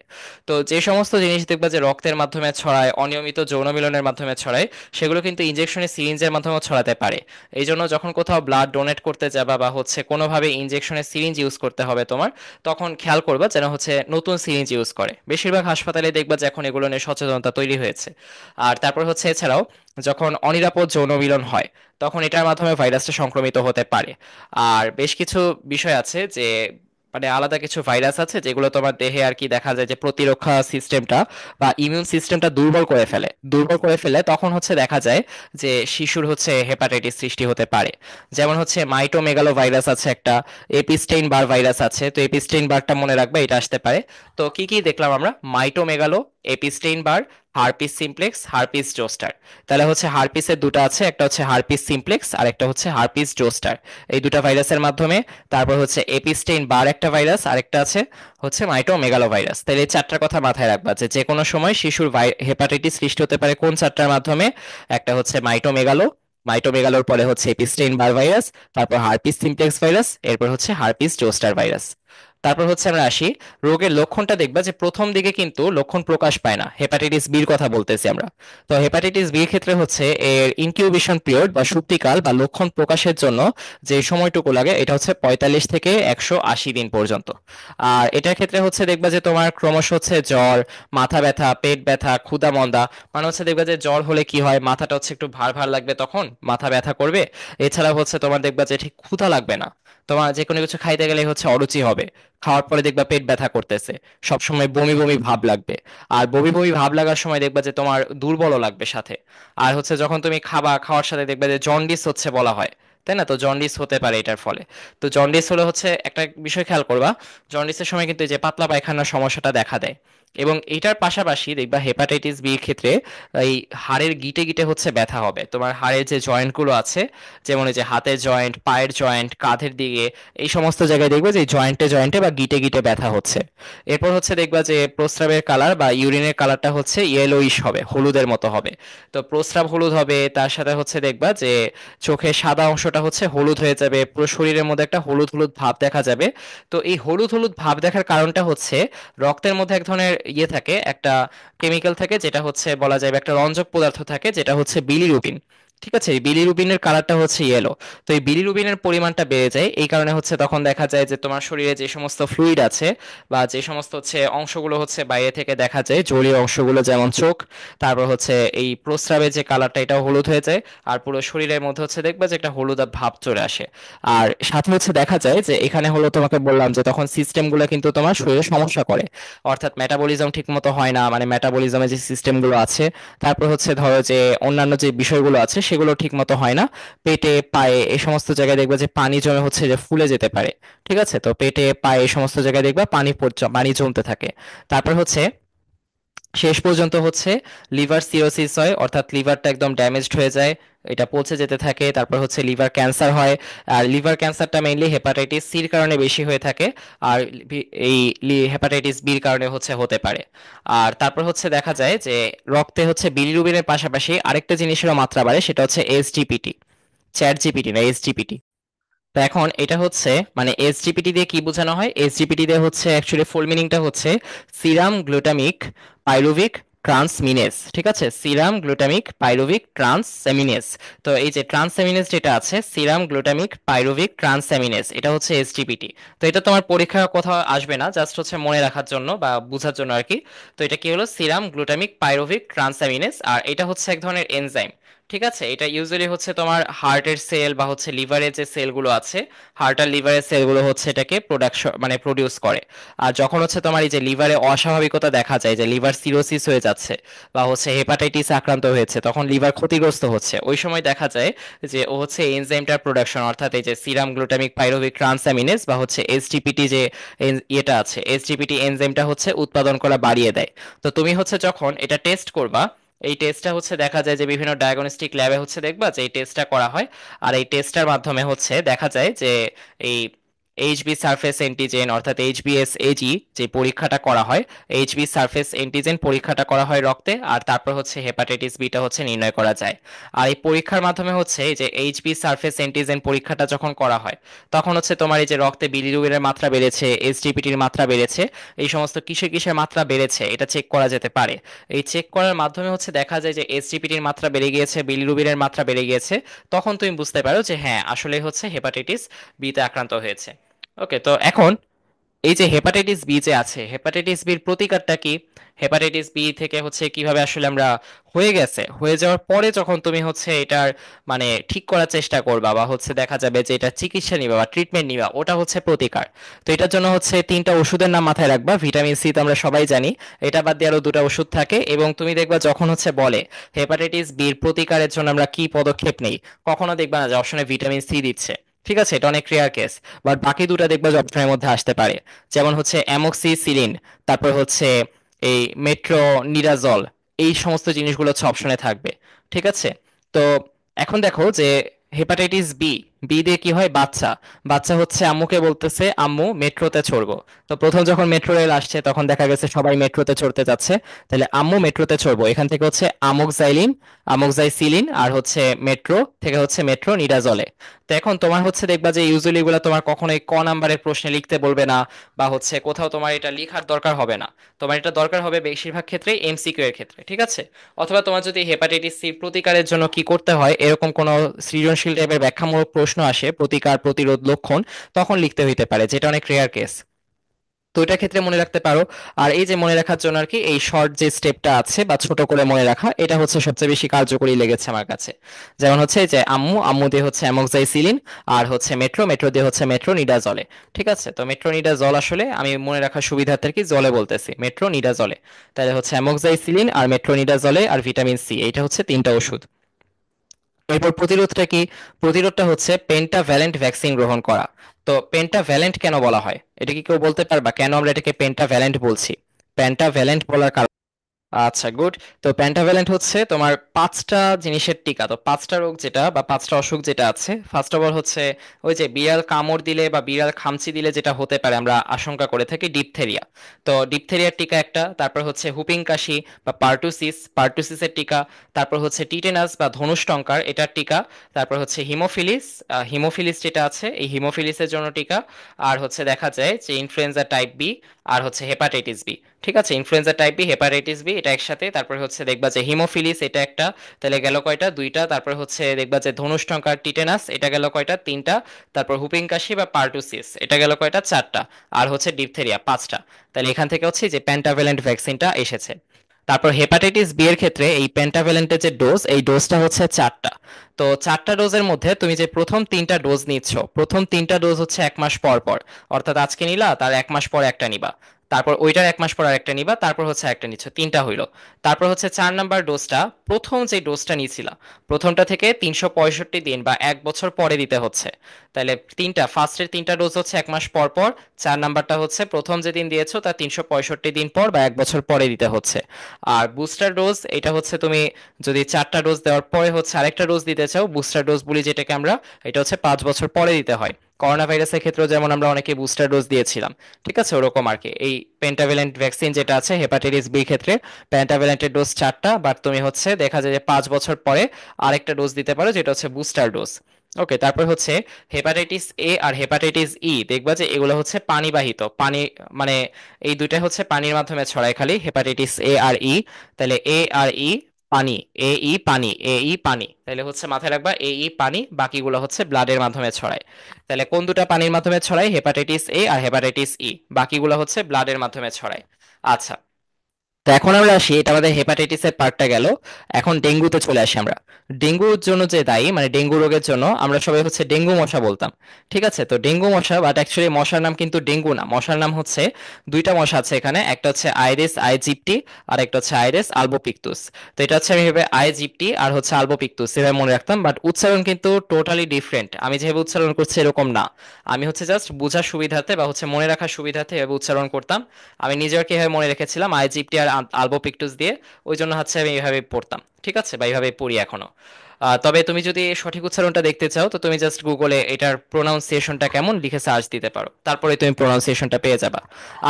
তো যে সমস্ত জিনিস দেখবা যে রক্তের মাধ্যমে ছড়ায়, অনিয়মিত যৌন মিলনের মাধ্যমে ছড়ায়, সেগুলো কিন্তু ইনজেকশনের সিরিঞ্জের মাধ্যমেও ছড়াতে পারে। এই জন্য যখন কোথাও ব্লাড ডোনেট করতে যাবা বা হচ্ছে কোনোভাবে ইনজেকশনের সিরিঞ্জ ইউজ করতে হবে তোমার, তখন খেয়াল করবা যেন হচ্ছে নতুন সিরিঞ্জ ইউজ করে। বেশিরভাগ হাসপাতালে দেখবা যে এখন এগুলো নিয়ে সচেতনতা তৈরি হয়েছে। আর তারপর হচ্ছে এছাড়াও যখন অনিরাপদ যৌন মিলন হয়, তখন এটার মাধ্যমে ভাইরাসটা সংক্রমিত হতে পারে। আর বেশ কিছু বিষয় আছে যে মানে আলাদা কিছু ভাইরাস আছে যেগুলো তোমার দেহে আর কি দেখা যায় যে প্রতিরক্ষা সিস্টেমটা বা ইমিউন সিস্টেমটা দুর্বল করে ফেলে, তখন হচ্ছে দেখা যায় যে শিশুর হচ্ছে হেপাটাইটিস সৃষ্টি হতে পারে। যেমন হচ্ছে মাইটোমেগালো ভাইরাস আছে একটা, এপিস্টেইন বার ভাইরাস আছে। তো এপিস্টেইন বারটা মনে রাখবে, এটা আসতে পারে। তো কি কি দেখলাম আমরা? মাইটোমেগালো, এপিস্টেইন বার, হারপিস সিমপ্লেক্স, হারপিস জোস্টার। তাহলে হচ্ছে হারপিসের দুটো আছে, একটা হচ্ছে হারপিস সিমপ্লেক্স আর একটা হচ্ছে হারপিস জোস্টার। এই দুটো ভাইরাসের মাধ্যমে। তারপর হচ্ছে এপিস্টেইন বার একটা ভাইরাস, আরেকটা আছে হচ্ছে মাইটোমেগালো ভাইরাস। তাহলে এই চারটার কথা মাথায় রাখবা যে যে কোনো সময় শিশুর হেপাটাইটিস সৃষ্টি হতে পারে কোন চারটার মাধ্যমে? একটা হচ্ছে মাইটোমেগালো, মাইটোমেগালোর পরে হচ্ছে এপিস্টেইন বার ভাইরাস, তারপর হারপিস সিমপ্লেক্স ভাইরাস, এরপর হচ্ছে হারপিস জোস্টার ভাইরাস। তারপর হচ্ছে আমরা আসি রোগের লক্ষণটা। দেখবা যে প্রথম দিকে কিন্তু লক্ষণ প্রকাশ পায় না, হেপাটাইটিস বির কথা বলতেছি আমরা। তো হেপাটাইটিস বির ক্ষেত্রে হচ্ছে এর ইনকিউবেশন পিরিয়ড বা সুপ্তিকাল বা লক্ষণ প্রকাশের জন্য যে সময়টুকু লাগে, এটা হচ্ছে 45 থেকে 180 দিন পর্যন্ত। আর এটার ক্ষেত্রে হচ্ছে দেখবা যে তোমার ক্রমশ হচ্ছে জ্বর, মাথা ব্যথা, পেট ব্যথা, ক্ষুধা মন্দা। মানে হচ্ছে দেখবা যে জ্বর হলে কি হয়, মাথাটা হচ্ছে একটু ভার ভার লাগবে, তখন মাথা ব্যথা করবে। এছাড়া হচ্ছে তোমার দেখবা যে ঠিক ক্ষুধা লাগবে না, তোমার যে কোনো কিছু খাইতে গেলে হচ্ছে অরুচি হবে। খাওয়ার পরে দেখবা পেট ব্যথা করতেছে, সবসময় বমি বমি ভাব লাগবে। আর বমি বমি ভাব লাগার সময় দেখবা যে তোমার দুর্বলও লাগবে সাথে। আর হচ্ছে যখন তুমি খাবা, খাওয়ার সাথে দেখবা যে জন্ডিস হচ্ছে বলা হয়, তাই না? তো জন্ডিস হতে পারে এটার ফলে। তো জন্ডিস হলে হচ্ছে একটা বিষয় খেয়াল করবা, জন্ডিসের সময় কিন্তু এই যে পাতলা পায়খানার সমস্যাটা দেখা দেয়। এবং এটার পাশাপাশি দেখবা হেপাটাইটিস বির ক্ষেত্রে এই হাড়ের গিটে গিটে হচ্ছে ব্যথা হবে, তোমার হাড়ের যে জয়েন্টগুলো আছে, যেমন এই যে হাতের জয়েন্ট, পায়ের জয়েন্ট, কাঁধের দিকে, এই সমস্ত জায়গায় দেখবে যে জয়েন্টে জয়েন্টে বা গিটে গিটে ব্যথা হচ্ছে। এরপর হচ্ছে দেখবা যে প্রস্রাবের কালার বা ইউরিনের কালারটা হচ্ছে ইয়েলোইশ হবে, হলুদের মতো হবে। তো প্রস্রাব হলুদ হবে, তার সাথে হচ্ছে দেখবা যে চোখের সাদা অংশটা হচ্ছে হলুদ হয়ে যাবে, পুরো শরীরের মধ্যে একটা হলুদ হলুদ ভাব দেখা যাবে। তো এই হলুদ হলুদ ভাব দেখার কারণটা হচ্ছে রক্তের মধ্যে এক ধরনের ইয়ে থাকে, একটা কেমিক্যাল থাকে, যেটা হচ্ছে বলা যায় একটা রঞ্জক পদার্থ থাকে, যেটা হচ্ছে বিলিরুবিন। ঠিক আছে, এই বিলিরুবিনের কালারটা হচ্ছে ইয়েলো। তো এই বিলিরুবিনের পরিমাণটা বেড়ে যায়, এই কারণে হচ্ছে তখন দেখা যায় যে তোমার শরীরে যে সমস্ত ফ্লুইড আছে বা যে সমস্ত হচ্ছে অংশগুলো হচ্ছে বাইরে থেকে দেখা যায়, জলীয় অংশগুলো যেমন চোখ, তারপর হচ্ছে এই প্রস্রাবের যে কালারটা, এটাও হলুদ হয়ে যায়। আর পুরো শরীরের মধ্যে হচ্ছে দেখবা যে একটা হলুদ ভাব চলে আসে। আর সাথে হচ্ছে দেখা যায় যে এখানে হলো তোমাকে বললাম যে তখন সিস্টেমগুলো কিন্তু তোমার শরীরে সমস্যা করে, অর্থাৎ মেটাবলিজম ঠিক মতো হয় না, মানে মেটাবলিজমের যে সিস্টেমগুলো আছে, তারপর হচ্ছে ধরো যে অন্যান্য যে বিষয়গুলো আছে সেগুলো ঠিক মতো হয় না। পেটে, পায়ে এই সমস্ত জায়গায় দেখবা যে পানি জমে হচ্ছে যে ফুলে যেতে পারে। ঠিক আছে, তো পেটে, পায়ে এই সমস্ত জায়গায় দেখবা পানি জমতে থাকে। তারপর হচ্ছে শেষ পর্যন্ত হচ্ছে লিভার সিরোসিস হয়, অর্থাৎ লিভারটা একদম ড্যামেজড হয়ে যায়, এটা পচে যেতে থাকে। তারপর হচ্ছে লিভার ক্যান্সার হয়। আর লিভার ক্যান্সারটা মেইনলি হেপাটাইটিস সির কারণে বেশি হয়ে থাকে। আর এই হেপাটাইটিস বির কারণে হচ্ছে হতে পারে। আর তারপর হচ্ছে দেখা যায় যে রক্তে হচ্ছে বিলিরুবিনের পাশাপাশি আরেকটা জিনিসেরও মাত্রা বাড়ে, সেটা হচ্ছে এসজিপিটি। চ্যাট জিপিটি না, এসজিপিটি। তো এখন এটা হচ্ছে মানে এসজিপিটি দিয়ে কি বোঝানো হয়? এসজিপিটি দিয়ে হচ্ছে অ্যাকচুয়ালি ফুল মিনিংটা হচ্ছে সিরাম গ্লুটামিক পাইরুভিক ট্রান্সমিনেস। ঠিক আছে, সিরাম গ্লুটামিক পাইরুভিক ট্রান্সঅ্যামিনেস। তো এই যে ট্রান্সঅ্যামিনেস যেটা আছে, সিরাম গ্লুটামিক পাইরুভিক ট্রান্সঅ্যামিনেস, এটা হচ্ছে এসজিপিটি। তো এটা তোমার পরীক্ষা কোথাও আসবে না, জাস্ট হচ্ছে মনে রাখার জন্য বা বোঝার জন্য আর কি। তো এটা কি হলো? Serum glutamic pyruvic transaminase. আর এটা হচ্ছে এক ধরনের এনজাইম। ঠিক আছে, এটা ইউজুয়ালি হচ্ছে তোমার হার্টের সেল বা হচ্ছে লিভারের যে সেলগুলো আছে, হার্ট আর লিভারের সেলগুলো হচ্ছে এটাকে প্রোডাকশন মানে প্রডিউস করে। আর যখন হচ্ছে তোমার এই যে লিভারে অস্বাভাবিকতা দেখা যায়, যে লিভার সিরোসিস হয়ে যাচ্ছে বা হচ্ছে হেপাটাইটিস আক্রান্ত হয়েছে, তখন লিভার ক্ষতিগ্রস্ত হচ্ছে, ওই সময় দেখা যায় যে ও হচ্ছে এনজাইমটার প্রোডাকশন, অর্থাৎ এই যে সিরাম গ্লুটামিক পাইরুভিক ট্রান্সঅ্যামিনেস বা হচ্ছে এসজিপিটি যে ইয়েটা আছে, এসজিপিটি এনজাইমটা হচ্ছে উৎপাদন করা বাড়িয়ে দেয়। তো তুমি হচ্ছে যখন এটা টেস্ট করবা, এই টেস্টটা হচ্ছে দেখা যায় যে বিভিন্ন ডায়াগনস্টিক ল্যাবে হচ্ছে দেখবা যে এই টেস্টটা করা হয়। আর এই টেস্টটার মাধ্যমে হচ্ছে দেখা যায় যে এই এইচবি সারফেস এন্টিজেন অর্থাৎ এইচবিএস এজি যে পরীক্ষাটা করা হয়, এইচবি সারফেস এন্টিজেন পরীক্ষাটা করা হয় রক্তে, আর তারপর হচ্ছে হেপাটাইটিস বিটা হচ্ছে নির্ণয় করা যায়। আর এই পরীক্ষার মাধ্যমে হচ্ছে এই যে এইচবি সারফেস এন্টিজেন পরীক্ষাটা যখন করা হয়, তখন হচ্ছে তোমার এই যে রক্তে বিলিরুবিনের মাত্রা বেড়েছে, এসজিপিটির মাত্রা বেড়েছে, এই সমস্ত কিসের কিসের মাত্রা বেড়েছে এটা চেক করা যেতে পারে। এই চেক করার মাধ্যমে হচ্ছে দেখা যায় যে এসজিপিটির মাত্রা বেড়ে গিয়েছে, বিলিরুবিনের মাত্রা বেড়ে গিয়েছে, তখন তুমি বুঝতে পারো যে হ্যাঁ আসলে হচ্ছে হেপাটাইটিস বিতে আক্রান্ত হয়েছে। ওকে, তো এখন এই যে হেপাটাইটিস বি যে আছে, হেপাটাইটিস বির প্রতিকারটা কি? হেপাটাইটিস বি থেকে হচ্ছে কিভাবে আসলে আমরা হয়ে গেছে, হয়ে যাওয়ার পরে যখন তুমি হচ্ছে এটার মানে ঠিক করার চেষ্টা করবা বা হচ্ছে দেখা যাবে যে এটা চিকিৎসা নিবা বা ট্রিটমেন্ট নিবা, ওটা হচ্ছে প্রতিকার। তো এটার জন্য হচ্ছে তিনটা ওষুধের নাম মাথায় রাখবা। ভিটামিন সি তো আমরা সবাই জানি, এটা বাদ দিয়ে আরো দুটো ওষুধ থাকে। এবং তুমি দেখবা যখন হচ্ছে বলে হেপাটাইটিস বির প্রতিকারের জন্য আমরা কি পদক্ষেপ নেই, কখনো দেখবা না যে অপশনে ভিটামিন সি দিচ্ছে। ঠিক আছে, এটা অনেক রেয়ার কেস। বাট বাকি দুটো দেখবা যে অপশনের মধ্যে আসতে পারে, যেমন হচ্ছে অ্যামোক্সিসিলিন, তারপর হচ্ছে এই মেট্রোনিডাজল, এই সমস্ত জিনিসগুলো হচ্ছে অপশনে থাকবে। ঠিক আছে, তো এখন দেখো যে হেপাটাইটিস বি, বি দিয়ে কি হয়, বাচ্চা, বাচ্চা হচ্ছে আম্মুকে বলতেছে আম্মু মেট্রোতে চড়বো। তো প্রথম যখন মেট্রো রেল আসছে তখন দেখা গেছে সবাই মেট্রোতে চড়তে যাচ্ছে, তাহলে আম্মু মেট্রোতে চড়বো, এখান থেকে হচ্ছে আমোক্সাইলিন, আমোক্সাইসিলিন, আর হচ্ছে মেট্রো থেকে হচ্ছে মেট্রোনিডাজলে। তো এখন তোমার হচ্ছে দেখবা যে ইউজুয়ালি এগুলো তোমার কখনোই ক নাম্বারের প্রশ্নে লিখতে বলবে না, বা হচ্ছে কোথাও তোমার এটা লেখার দরকার হবে না। তোমার এটা দরকার হবে বেশিরভাগ ক্ষেত্রেই এমসিকিউ এর ক্ষেত্রে। ঠিক আছে, অথবা তোমার যদি হেপাটাইটিস সি প্রতিকারের জন্য কি করতে হয় এরকম কোনো সৃজনশীল টাইপের ব্যাখ্যামূলক প্রশ্ন আসে, প্রতিকার, প্রতিরোধ, লক্ষণ, তখন লিখতে হইতে পারে, যেটা অনেক রেয়ার কেস। তো এটা ক্ষেত্রে মনে রাখতে পারো। আর এই যে মনে রাখার জন্য আর কি এই শর্ট যে স্টেপটা আছে বা ছোট করে মনে রাখা, এটা হচ্ছে সবচেয়ে বেশি কার্যকরী লেগেছে আমার কাছে। যেমন হচ্ছে এই যে আম্মু, আম্মু দিয়ে হচ্ছে অ্যামোক্সাইসিলিন, আর হচ্ছে মেট্রো, মেট্রো দিয়ে হচ্ছে মেট্রোনিডাজলে। ঠিক আছে, তো মেট্রোনিডাজল আসলে আমি মনে রাখার সুবিধার্থে কি জলে বলতেছি, মেট্রোনিডাজলে। তাহলে হচ্ছে অ্যামোক্সাইসিলিন আর মেট্রোনিডাজলে আর ভিটামিন সি, এইটা হচ্ছে তিনটা ওষুধ। এরপর প্রতিরোধটা কি? প্রতিরোধটা হচ্ছে পেন্টাভ্যালেন্ট ভ্যাকসিন গ্রহণ করা। তো পেন্টাভ্যালেন্ট কেন বলা হয়, এটা কি কেউ বলতে পারবা কেন আমরা এটাকে পেন্টাভ্যালেন্ট বলছি? পেন্টাভ্যালেন্ট বলার কারণ, আচ্ছা গুড। তো পেন্টাভ্যালেন্ট হচ্ছে তোমার পাঁচটা জিনিসের টিকা, তো পাঁচটা রোগ যেটা বা পাঁচটা অসুখ যেটা আছে, ফার্স্ট অফ অল হচ্ছে ওই যে বিড়াল কামড় দিলে বা বিড়াল খামচি দিলে যেটা হতে পারে আমরা আশঙ্কা করে থাকি, ডিপথেরিয়া। তো ডিপথেরিয়ার টিকা একটা, তারপর হচ্ছে হুপিং কাশি বা পার্টুসিস, পার্টুসিসের টিকা, তারপর হচ্ছে টিটেনাস বা ধনুষ্টঙ্কার, এটার টিকা, তারপর হচ্ছে হিমোফিলিস, হিমোফিলিস যেটা আছে এই হিমোফিলিসের জন্য টিকা, আর হচ্ছে দেখা যায় যে ইনফ্লুয়েঞ্জা টাইপ বি, আর হচ্ছে হেপাটাইটিস বি। ঠিক আছে, influenza type B, hepatitis B, এটা একসাথে। তারপরে হচ্ছে দেখবা যে হিমোফিলিস, এটা একটা, তাহলে গেল কয়টা, দুইটা। তারপরে হচ্ছে দেখবা যে ধনুষ্টঙ্কার টিটেনাস, এটা গেল কয়টা, তিনটা। তারপর হুপিং কাশি বা পার্টুসিস, এটা গেল কয়টা, চারটা। আর হচ্ছে ডিপথেরিয়া, পাঁচটা। তাহলে এখান থেকে হচ্ছে যে পেন্টাভ্যালেন্ট ভ্যাকসিনটা এসেছে। তারপর হেপাটাইটিস বি এর ক্ষেত্রে এই পেন্টাভ্যালেন্টের যে ডোজ, এই ডোজটা হচ্ছে চারটা। তো চারটা ডোজের মধ্যে তুমি যে প্রথম তিনটা ডোজ নিচ্ছ, প্রথম তিনটা ডোজ হচ্ছে 1 মাস পর পর, অর্থাৎ আজকে নিলা তার 1 মাস পর একটা নিবা, তারপর ওইটার 1 মাস পর আরেকটা নিবা, তারপর হচ্ছে একটা নিচ্ছ, তিনটা হইলো। তারপর হচ্ছে 4 নাম্বার ডোজটা প্রথম যে ডোজটা নিয়েছিলা, প্রথমটা থেকে 365 দিন বা 1 বছর পরে দিতে হচ্ছে। তাহলে তিনটা, ফার্স্টের তিনটা ডোজ হচ্ছে 1 মাস পর পর, 4 নাম্বারটা হচ্ছে প্রথম যেদিন দিয়েছো তার 365 দিন পর বা 1 বছর পরে দিতে হচ্ছে। আর বুস্টার ডোজ, এটা হচ্ছে তুমি যদি চারটা ডোজ দেওয়ার পরে হচ্ছে আরেকটা ডোজ দিতে চাও, বুস্টার ডোজ বলি যেটাকে আমরা, এটা হচ্ছে 5 বছর পরে দিতে হয়। করোনা ভাইরাসের ক্ষেত্রেও যেমন আমরা অনেকে বুস্টার ডোজ দিয়েছিলাম। ঠিক আছে, ওরকম আর কি এই পেন্টাভ্যালেন্ট ভ্যাকসিন যেটা আছে হেপাটাইটিস বি ক্ষেত্রে, পেন্টাভ্যালেন্টের ডোজ চারটা, বাট তুমি হচ্ছে দেখা যায় যে 5 বছর পরে আরেকটা ডোজ দিতে পারো যেটা হচ্ছে বুস্টার ডোজ। ওকে, তারপর হচ্ছে hepatitis A R hepatitis E, দেখবা যে এগুলো হচ্ছে পানিবাহিত, পানি মানে এই দুইটা হচ্ছে পানির মাধ্যমে ছড়ায় খালি, হেপাটাইটিস এ আর ই। তাহলে এ আর ই পানি, এ ই পানি, এ ই পানি, তাহলে হচ্ছে মাথায় রাখবা এ ই পানি, বাকিগুলো হচ্ছে ব্লাডের মাধ্যমে ছড়ায়। তাহলে কোন দুটা পানির মাধ্যমে ছড়ায়, hepatitis A R hepatitis E, বাকিগুলো হচ্ছে ব্লাডের মাধ্যমে ছড়ায়। আচ্ছা, তো এখন আমরা আসি, এটা আমাদের হেপাটাইটিসের পার্টটা গেল। এখন ডেঙ্গুতে চলে আসি আমরা। ডেঙ্গুর জন্য যে দায়ী মানে ডেঙ্গু রোগের জন্য আমরা সবাই হচ্ছে ডেঙ্গু মশা বলতাম। ঠিক আছে, তো ডেঙ্গু মশা, বাট অ্যাকচুয়ালি মশার নাম কিন্তু ডেঙ্গু না, মশার নাম হচ্ছে দুইটা মশা আছে এখানে, একটা হচ্ছে আইরিস আইজিপ্টি আর একটা হচ্ছে আইরিস আলবোপিক্তুস। তো এটা হচ্ছে আমি ভেবে আইজিপ্টি আর হচ্ছে আলবোপিক্তুস এভাবে মনে রাখতাম, বাট উচ্চারণ কিন্তু টোটালি ডিফারেন্ট, আমি যেভাবে উচ্চারণ করছি এরকম না। আমি হচ্ছে জাস্ট বোঝার সুবিধার্থে বা হচ্ছে মনে রাখার সুবিধার্থে এভাবে উচ্চারণ করতাম। আমি নিজেও কিভাবে মনে রেখেছিলাম, আইজিপ্টি আর আলবোপিক্টুস দিয়ে। ওই জন্য হচ্ছে আমি এইভাবে পড়তাম, ঠিক আছে, বা এইভাবে পড়ি এখনো। তবে তুমি যদি সঠিক উচ্চারণটা দেখতে চাও তো তুমি জাস্ট গুগলে এটার প্রোনাউন্সিয়েশনটা কেমন লিখে সার্চ দিতে পারো, তারপরে তুমি প্রোনাউন্সিয়েশনটা পেয়ে যাবা।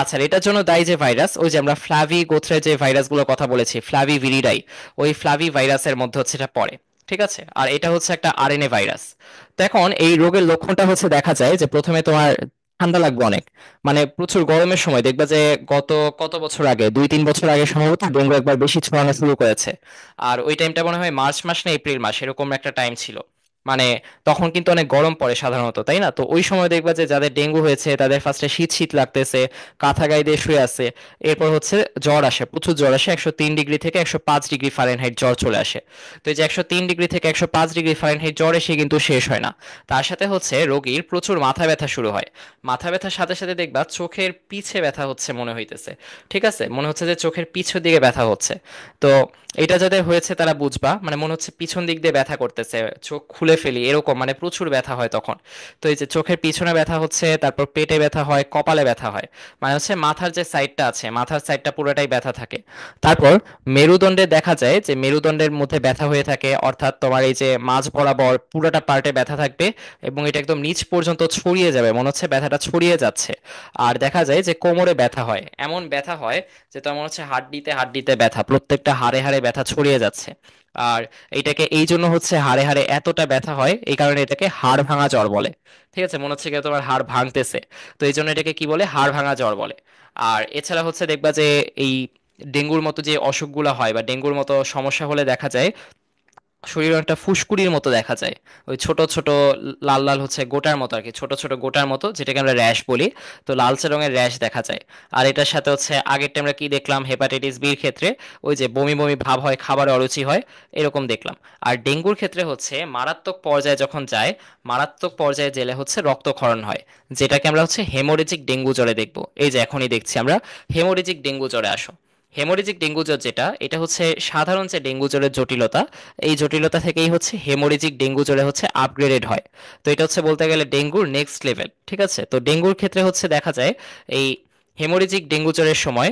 আচ্ছা, এটার জন্য দায়ী যে ভাইরাস, ওই যে আমরা ফ্লাভি গোত্রের যে ভাইরাসগুলোর কথা বলেছি, ফ্লাভি ভিরিডাই, ওই ফ্লাভি ভাইরাসের মধ্যে হচ্ছে এটা পড়ে। ঠিক আছে, আর এটা হচ্ছে একটা আরএনএ ভাইরাস। তো এখন এই রোগের লক্ষণটা হচ্ছে দেখা যায় যে প্রথমে তোমার ঠান্ডা লাগবে অনেক, মানে প্রচুর গরমের সময় দেখবা যে গত কত বছর আগে, 2-3 বছর আগে সম্ভবত ডেঙ্গু একবার বেশি ছড়ানো শুরু করেছে। আর ওই টাইমটা মনে হয় মার্চ মাস না এপ্রিল মাস এরকম একটা টাইম ছিল। মানে তখন কিন্তু অনেক গরম পড়ে সাধারণত, তাই না? তো ওই সময় দেখবা যে যাদের ডেঙ্গু হয়েছে তাদের ফার্স্টে শীত শীত লাগতেছে, কাঁথা গায়ে দিয়ে শুয়ে আছে। এরপর হচ্ছে জ্বর আসে, প্রচুর জ্বর আসে, 103 ডিগ্রি থেকে 105 ডিগ্রি ফারেনহাইট জ্বর চলে আসে। তো এই যে 103 ডিগ্রি থেকে 105 ডিগ্রি ফারেনহাইট জ্বর এসে কিন্তু শেষ হয় না, তার সাথে হচ্ছে রোগীর প্রচুর মাথা ব্যথা শুরু হয়। মাথা ব্যথার সাথে সাথে দেখবা চোখের পিছে ব্যথা হচ্ছে মনে হইতেছে। ঠিক আছে, মনে হচ্ছে যে চোখের পিছন দিকে ব্যথা হচ্ছে। তো এটা যাদের হয়েছে তারা বুঝবা, মানে মনে হচ্ছে পিছন দিক দিয়ে ব্যথা করতেছে, চোখ খুলে ফেলি এরকম, মানে প্রচুর ব্যথা হয় তখন। তো এই যে চোখের পিছনে ব্যথা হচ্ছে, তারপর পেটে ব্যথা হয়, কপালে ব্যথা হয়, মানে হচ্ছে মাথার যে সাইডটা আছে, মাথার সাইডটা পুরোটাই ব্যথা থাকে। তারপর মেরুদণ্ডে দেখা যায় যে মেরুদণ্ডের মধ্যে ব্যথা হয়ে থাকে, অর্থাৎ তোমার এই যে মাঝ বরাবর পুরোটা পার্টে ব্যথা থাকবে, এবং এটা একদম নিচ পর্যন্ত ছড়িয়ে যাবে, মনে হচ্ছে ব্যথাটা ছড়িয়ে যাচ্ছে। আর দেখা যায় যে কোমরে ব্যথা হয়, এমন ব্যথা হয় যে তোমার মনে হচ্ছে হাড্ডিতে হাড্ডিতে ব্যথা, প্রত্যেকটা হাড়ে হাড়ে ব্যথা ছড়িয়ে যাচ্ছে। আর এইটাকে এই জন্য হচ্ছে হাড়ে হাড়ে এতটা ব্যথা হয়, এই কারণে এটাকে হাড় ভাঙা জ্বর বলে। ঠিক আছে, মনে হচ্ছে কি তোমার হাড় ভাঙতেছে, তো এই জন্য এটাকে কি বলে, হাড় ভাঙা জ্বর বলে। আর এছাড়া হচ্ছে দেখবা যে এই ডেঙ্গুর মতো যে অসুখগুলো হয় বা ডেঙ্গুর মতো সমস্যা হলে দেখা যায় শরীরে একটা ফুসকুড়ির মতো দেখা যায়, ওই ছোট ছোট লাল লাল হচ্ছে গোটার মতো আর কি, ছোট ছোট গোটার মতো, যেটাকে আমরা র্যাশ বলি। তো লালচে রঙের র্যাশ দেখা যায়। আর এটার সাথে হচ্ছে আগেরটা আমরা কি দেখলাম, হেপাটাইটিস বির ক্ষেত্রে ওই যে বমি বমি ভাব হয়, খাবারে অরুচি হয়, এরকম দেখলাম। আর ডেঙ্গুর ক্ষেত্রে হচ্ছে মারাত্মক পর্যায়ে যখন যায়, মারাত্মক পর্যায়ে গেলে হচ্ছে রক্তক্ষরণ হয়, যেটাকে আমরা হচ্ছে হেমোরেজিক ডেঙ্গু জ্বরে দেখবো। এই যে এখনই দেখছি আমরা হেমোরেজিক ডেঙ্গু জ্বরে আসো। হেমোরেজিক ডেঙ্গু জ্বর যেটা, এটা হচ্ছে সাধারণ যে ডেঙ্গু জ্বরের জটিলতা, এই জটিলতা থেকেই হচ্ছে হেমোরেজিক ডেঙ্গু জ্বরে হচ্ছে আপগ্রেডেড হয়। তো এটা হচ্ছে বলতে গেলে ডেঙ্গুর নেক্সট লেভেল। ঠিক আছে, তো ডেঙ্গুর ক্ষেত্রে হচ্ছে দেখা যায় এই হেমোরেজিক ডেঙ্গু জ্বরের সময়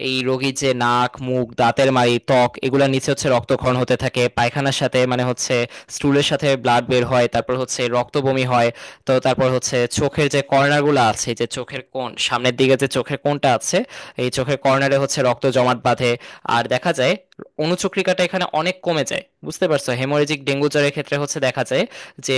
এই রোগীর যে নাক মুখ দাঁতের মাড়ি ত্বক এগুলোর নিচে হচ্ছে রক্তক্ষরণ হতে থাকে, পায়খানার সাথে মানে হচ্ছে স্টুলের সাথে ব্লাড বের হয়, তারপর হচ্ছে রক্ত বমি হয়। তো তারপর হচ্ছে চোখের যে কর্নারগুলো আছে, যে চোখের কোণ সামনের দিকে যে চোখের কোণটা আছে, এই চোখের কর্নারে হচ্ছে রক্ত জমাট বাঁধে। আর দেখা যায় অনুচক্রিকাটা এখানে অনেক কমে যায়, বুঝতে পারছো? হেমোরেজিক ডেঙ্গু জ্বরের ক্ষেত্রে হচ্ছে দেখা যায় যে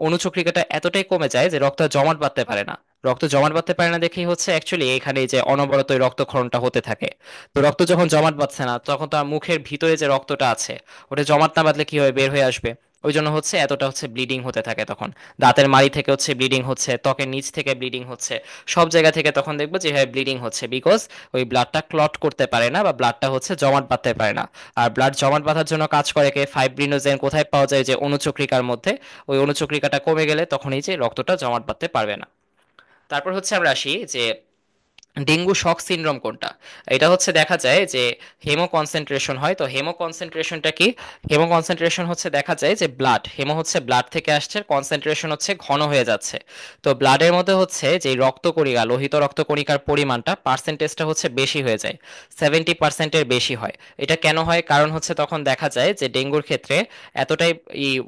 অনুচক্রিকাটা এতটাই কমে যায় যে রক্ত আর জমাট বাঁধতে পারে না। রক্ত জমাট বাঁধতে পারে না দেখেই হচ্ছে অ্যাকচুয়ালি এখানে এই যে অনবরত এই রক্তক্ষরণটা হতে থাকে। তো রক্ত যখন জমাট বাঁধছে না তখন তো আর মুখের ভিতরে যে রক্তটা আছে ওটা জমাট না বাঁধলে কি হবে, বের হয়ে আসবে। ওই জন্য হচ্ছে এতটা হচ্ছে ব্লিডিং হতে থাকে তখন। দাঁতের মাড়ি থেকে হচ্ছে ব্লিডিং হচ্ছে, ত্বকের নিচ থেকে ব্লিডিং হচ্ছে, সব জায়গা থেকে তখন দেখবো যে হ্যাঁ ব্লিডিং হচ্ছে, বিকজ ওই ব্লাডটা ক্লট করতে পারে না বা ব্লাডটা হচ্ছে জমাট বাঁধতে পারে না। আর ব্লাড জমাট বাঁধার জন্য কাজ করে কে, ফাইব্রিনোজেন কোথায় পাওয়া যায়, যে অনুচক্রিকার মধ্যে। ওই অনুচক্রিকাটা কমে গেলে তখন এই যে রক্তটা জমাট বাঁধতে পারবে না। তারপর হচ্ছে আমরা আসি যে ডেঙ্গু শক সিনড্রোম কোনটা। এটা হচ্ছে দেখা যায় যে হেমো কনসেন্ট্রেশন হয়। তো হেমো কনসেন্ট্রেশনটা কি? হেমো কনসেন্ট্রেশন হচ্ছে দেখা যায় যে ব্লাড, হেমো হচ্ছে ব্লাড থেকে আসছে, কনসেন্ট্রেশন হচ্ছে ঘন হয়ে যাচ্ছে। তো ব্লাডের মধ্যে হচ্ছে যে রক্তকণিকা, লোহিত রক্তকণিকার পরিমাণটা পার্সেন্টেজটা হচ্ছে বেশি হয়ে যায়, 70%-এর বেশি হয়। এটা কেন হয়? কারণ হচ্ছে তখন দেখা যায় যে ডেঙ্গুর ক্ষেত্রে এতটাই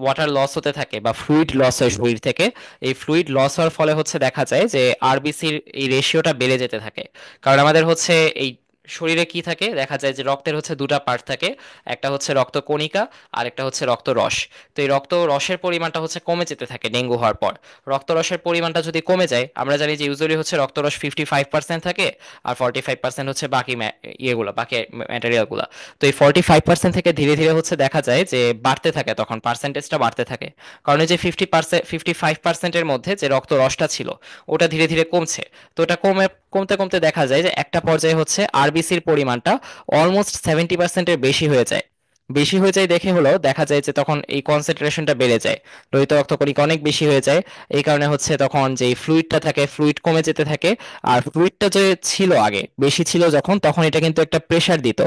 ওয়াটার লস হতে থাকে বা ফ্লুইড লস হয় শরীর থেকে। এই ফ্লুইড লস হওয়ার ফলে হচ্ছে দেখা যায় যে আরবিসির এই রেশিওটা বেড়ে যেতে থাকে। কারণ আমাদের হচ্ছে এই শরীরে কি থাকে, দেখা যায় যে রক্তের হচ্ছে দুটা পার্ট থাকে, একটা হচ্ছে রক্ত কণিকা আর একটা হচ্ছে রক্ত রস। তো এই রক্ত রসের পরিমাণটা হচ্ছে কমে যেতে থাকে ডেঙ্গু হওয়ার পর। রক্ত রসের পরিমাণটা যদি কমে যায়, আমরা জানি যে ইউজুয়ালি হচ্ছে রক্ত রস 55% থাকে, আর 45% হচ্ছে বাকি ইয়েগুলো, বাকি ম্যাটেরিয়ালগুলো। তো এই 45% থেকে ধীরে ধীরে হচ্ছে দেখা যায় যে বাড়তে থাকে, তখন পার্সেন্টেজটা বাড়তে থাকে। কারণ এই যে 55%-এর মধ্যে যে রক্ত রসটা ছিল ওটা ধীরে ধীরে কমছে। তো ওটা কমতে কমতে দেখা যায় যে একটা পর্যায়ে হচ্ছে আরবিসির পরিমাণটা অলমোস্ট 70%-এর বেশি হয়ে যায়, বেশি হয়ে যায় দেখে হলো দেখা যায় যে তখন এই কনসেন্ট্রেশনটা বেড়ে যায়, লোহিত রক্তকণিকা অনেক বেশি হয়ে যায়। এই কারণে হচ্ছে তখন যে ফ্লুইডটা থাকে ফ্লুইড কমে যেতে থাকে। আর ফ্লুইডটা যে ছিল আগে বেশি ছিল যখন, তখন এটা কিন্তু একটা প্রেসার দিত,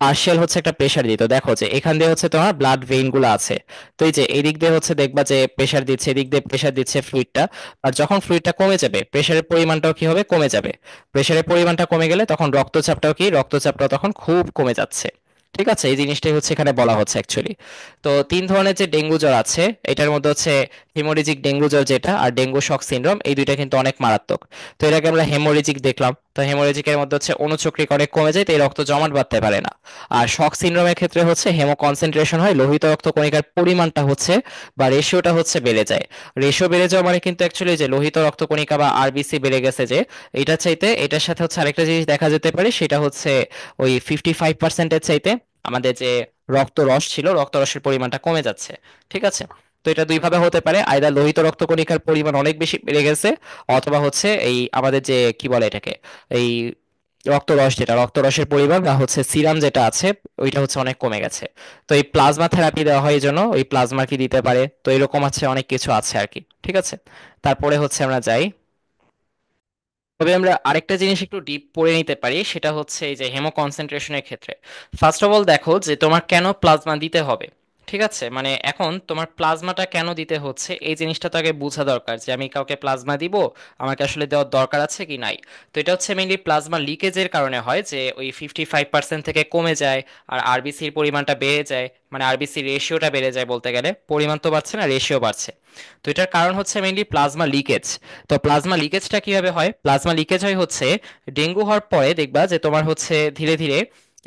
পার্শিয়াল হচ্ছে একটা প্রেসার দিত। দেখো যে এখান দিয়ে হচ্ছে তোমার ব্লাড ভেইন গুলো আছে, তো এই যে এদিক দিয়ে হচ্ছে দেখবা যে প্রেসার দিচ্ছে, এদিক দিয়ে প্রেসার দিচ্ছে ফ্লুইডটা। আর যখন ফ্লুইডটা কমে যাবে প্রেসারের পরিমাণটাও কি হবে, কমে যাবে। প্রেসারের পরিমাণটা কমে গেলে তখন রক্তচাপটাও কি, রক্তচাপটাও তখন খুব কমে যাচ্ছে। ঠিক আছে, এই জিনিসটাই হচ্ছে এখানে বলা হচ্ছে অ্যাকচুয়ালি। তো তিন ধরনের যে ডেঙ্গু জ্বর আছে, এটার মধ্যে হচ্ছে হেমোরেজিক ডেঙ্গু জ্বর যেটা, আর ডেঙ্গু শক সিনড্রোম, এই দুইটা কিন্তু অনেক মারাত্মক। তো এটাকে আমরা হেমোরেজিক দেখলাম। তো হেমোরেজিকের মধ্যে হচ্ছে অনুচক্রিকা অনেক কমে যায়, তো এই রক্ত জমাট বাঁধতে পারে না। আর শক সিনড্রোমের ক্ষেত্রে হচ্ছে হেমো কনসেন্ট্রেশন হয়, লোহিত রক্ত কণিকার পরিমাণটা হচ্ছে বা রেশিওটা হচ্ছে বেড়ে যায়। রেশিও বেড়ে যাওয়া মানে কিন্তু অ্যাকচুয়ালি যে লোহিত রক্ত কণিকা বা আরবিসি বেড়ে গেছে, যে এটা চাইতে এটার সাথে হচ্ছে আরেকটা জিনিস দেখা যেতে পারে, সেটা হচ্ছে ওই 55%-এর চাইতে আমাদের যে রক্তরস ছিল রক্তরসের পরিমাণটা কমে যাচ্ছে। ঠিক আছে, তো এটা দুই ভাবে হতে পারে, আইদার লোহিত রক্তকণিকার পরিমাণ অনেক বেশি বেড়ে গেছে, অথবা হচ্ছে এই আমাদের যে কি বলে এটাকে, এই রক্তরস যেটা রক্তরসের পরিমাণ বা হচ্ছে সিরাম যেটা আছে ওইটা হচ্ছে অনেক কমে গেছে। তো এই প্লাজমা থেরাপি দেওয়া হয়, এই জন্য ওই প্লাজমা কি দিতে পারে, তো এরকম আছে অনেক কিছু আছে আর কি। ঠিক আছে, তারপরে হচ্ছে আমরা যাই। তবে আমরা আরেকটা জিনিস একটু ডিপ পড়ে নিতে পারি, সেটা হচ্ছে এই যে হেমো কনসেন্ট্রেশনের ক্ষেত্রে ফার্স্ট অফ অল দেখো যে তোমার কেন প্লাজমা দিতে হবে। ঠিক আছে, মানে এখন তোমার প্লাজমাটা কেন দিতে হচ্ছে এই জিনিসটা তো আগে বোঝা দরকার, যে আমি কাউকে প্লাজমা দিব, আমাকে আসলে দেওয়ার দরকার আছে কি নাই। তো এটা হচ্ছে মেইনলি প্লাজমা লিকেজের কারণে হয়, যে ওই 55% থেকে কমে যায়, আর আরবিসির পরিমাণটা বেড়ে যায়, মানে আরবিসি রেশিওটা বেড়ে যায়, বলতে গেলে পরিমাণ তো বাড়ছে না, রেশিও বাড়ছে। তো এটার কারণ হচ্ছে মেইনলি প্লাজমা লিকেজ। তো প্লাজমা লিকেজটা কিভাবে হয়, প্লাজমা লিকেজ হয় হচ্ছে ডেঙ্গু হওয়ার পরে দেখবা যে তোমার হচ্ছে ধীরে ধীরে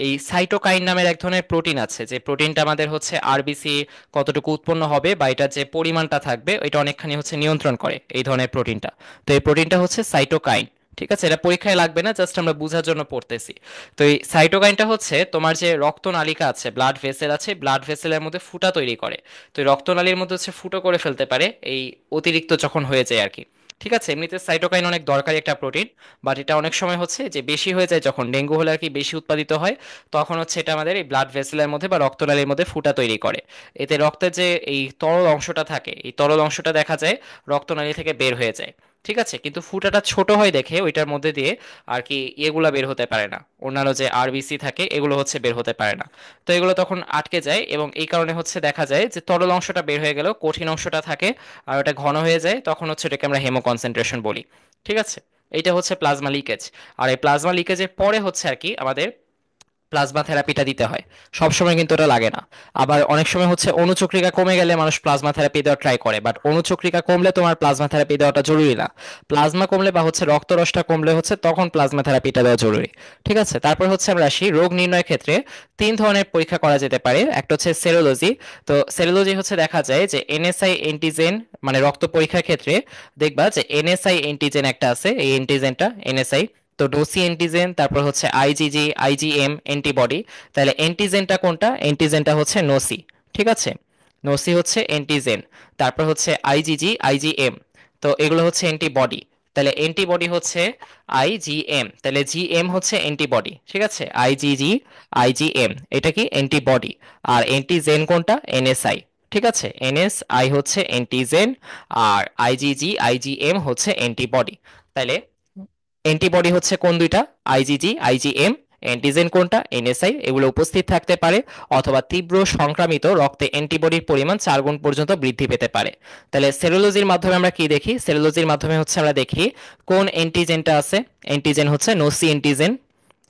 এই সাইটোকাইন নামের এক ধরনের প্রোটিন আছে, যে প্রোটিনটা আমাদের হচ্ছে আরবিসি কতটুকু উৎপন্ন হবে বা এটা যে পরিমাণটা থাকবে এটা অনেকখানি হচ্ছে নিয়ন্ত্রণ করে এই ধরনের প্রোটিনটা। তো এই প্রোটিনটা হচ্ছে সাইটোকাইন। ঠিক আছে, এটা পরীক্ষায় লাগবে না, জাস্ট আমরা বোঝার জন্য পড়তেছি। তো এই সাইটোকাইনটা হচ্ছে তোমার যে রক্তনালিকা আছে, ব্লাড ভেসেল আছে, ব্লাড ভেসেলের মধ্যে ফুটা তৈরি করে। তো এই রক্তনালীর মধ্যে হচ্ছে ফুটো করে ফেলতে পারে এই অতিরিক্ত যখন হয়ে যায় আর কি। ঠিক আছে, এমনিতে সাইটোকাইন অনেক দরকারি একটা প্রোটিন, বাট এটা অনেক সময় হচ্ছে যে বেশি হয়ে যায়, যখন ডেঙ্গু হলে আর কি বেশি উৎপাদিত হয়, তখন হচ্ছে এটা আমাদের এই ব্লাড ভেসেলের মধ্যে বা রক্তনালীর মধ্যে ফুটা তৈরি করে। এতে রক্তের যে এই তরল অংশটা থাকে, এই তরল অংশটা দেখা যায় রক্তনালী থেকে বের হয়ে যায়। ঠিক আছে, কিন্তু ফুটাটা ছোট হয় দেখে ওইটার মধ্যে দিয়ে আর কি এগুলা বের হতে পারে না, অন্যান্য যে আরবিসি থাকে এগুলো হচ্ছে বের হতে পারে না। তো এগুলো তখন আটকে যায়, এবং এই কারণে হচ্ছে দেখা যায় যে তরল অংশটা বের হয়ে গেলেও কঠিন অংশটা থাকে, আর ওটা ঘন হয়ে যায়, তখন হচ্ছে এটাকে আমরা হেমো কনসেন্ট্রেশন বলি। ঠিক আছে, এইটা হচ্ছে প্লাজমা লিকেজ। আর এই প্লাজমা লিকেজের পরে হচ্ছে আর কি আমাদের প্লাজমা থেরাপিটা দিতে হয়। সবসময় কিন্তু ওটা লাগে না। আবার অনেক সময় হচ্ছে অণুচক্রিকা কমে গেলে মানুষ প্লাজমা থেরাপি দেওয়ার ট্রাই করে, বাট অণুচক্রিকা কমলে তোমার প্লাজমা থেরাপি দেওয়াটা জরুরি না। প্লাজমা কমলে বা হচ্ছে রক্তরসটা কমলে হচ্ছে তখন প্লাজমা থেরাপিটা দেওয়া জরুরি। ঠিক আছে, তারপর হচ্ছে আমরা আসি রোগ নির্ণয়ের ক্ষেত্রে তিন ধরনের পরীক্ষা করা যেতে পারে। একটা হচ্ছে সেরোলজি। তো সেরোলজি হচ্ছে দেখা যায় যে এনএসআই এন্টিজেন, মানে রক্ত পরীক্ষার ক্ষেত্রে দেখবা যে এনএসআই এন্টিজেন একটা আছে, এই এন্টিজেনটা এনএসআই। তো ডোসি অ্যান্টিজেন, তারপর হচ্ছে আইজিজি আইজিএম অ্যান্টিবডি। তাহলে অ্যান্টিজেনটা কোনটা, অ্যান্টিজেনটা হচ্ছে নোসি। ঠিক আছে, নোসি হচ্ছে অ্যান্টিজেন। তারপর হচ্ছে আইজিজি আইজিএম, তো এগুলো হচ্ছে অ্যান্টিবডি। তাহলে অ্যান্টিবডি হচ্ছে আইজিএম, তাহলে জিএম হচ্ছে অ্যান্টিবডি। ঠিক আছে, আইজিজি আইজিএম এটা কি অ্যান্টিবডি। আর অ্যান্টিজেন কোনটা, এনএসআই। ঠিক আছে, এনএসআই হচ্ছে অ্যান্টিজেন, আর আইজিজি আইজিএম হচ্ছে অ্যান্টিবডি। তাহলে অ্যান্টিবডি হচ্ছে কোন দুইটা, আইজিজি আইজিএম। অ্যান্টিজেন কোনটা, এনএসআই। এগুলো উপস্থিত থাকতে পারে, অথবা তীব্র সংক্রামিত রক্তে অ্যান্টিবডির পরিমাণ 4 গুণ পর্যন্ত বৃদ্ধি পেতে পারে। তাহলে সেরোলজির মাধ্যমে আমরা কি দেখি, সেরোলজির মাধ্যমে হচ্ছে আমরা দেখি কোন অ্যান্টিজেনটা আছে। অ্যান্টিজেন হচ্ছে নোসি অ্যান্টিজেন,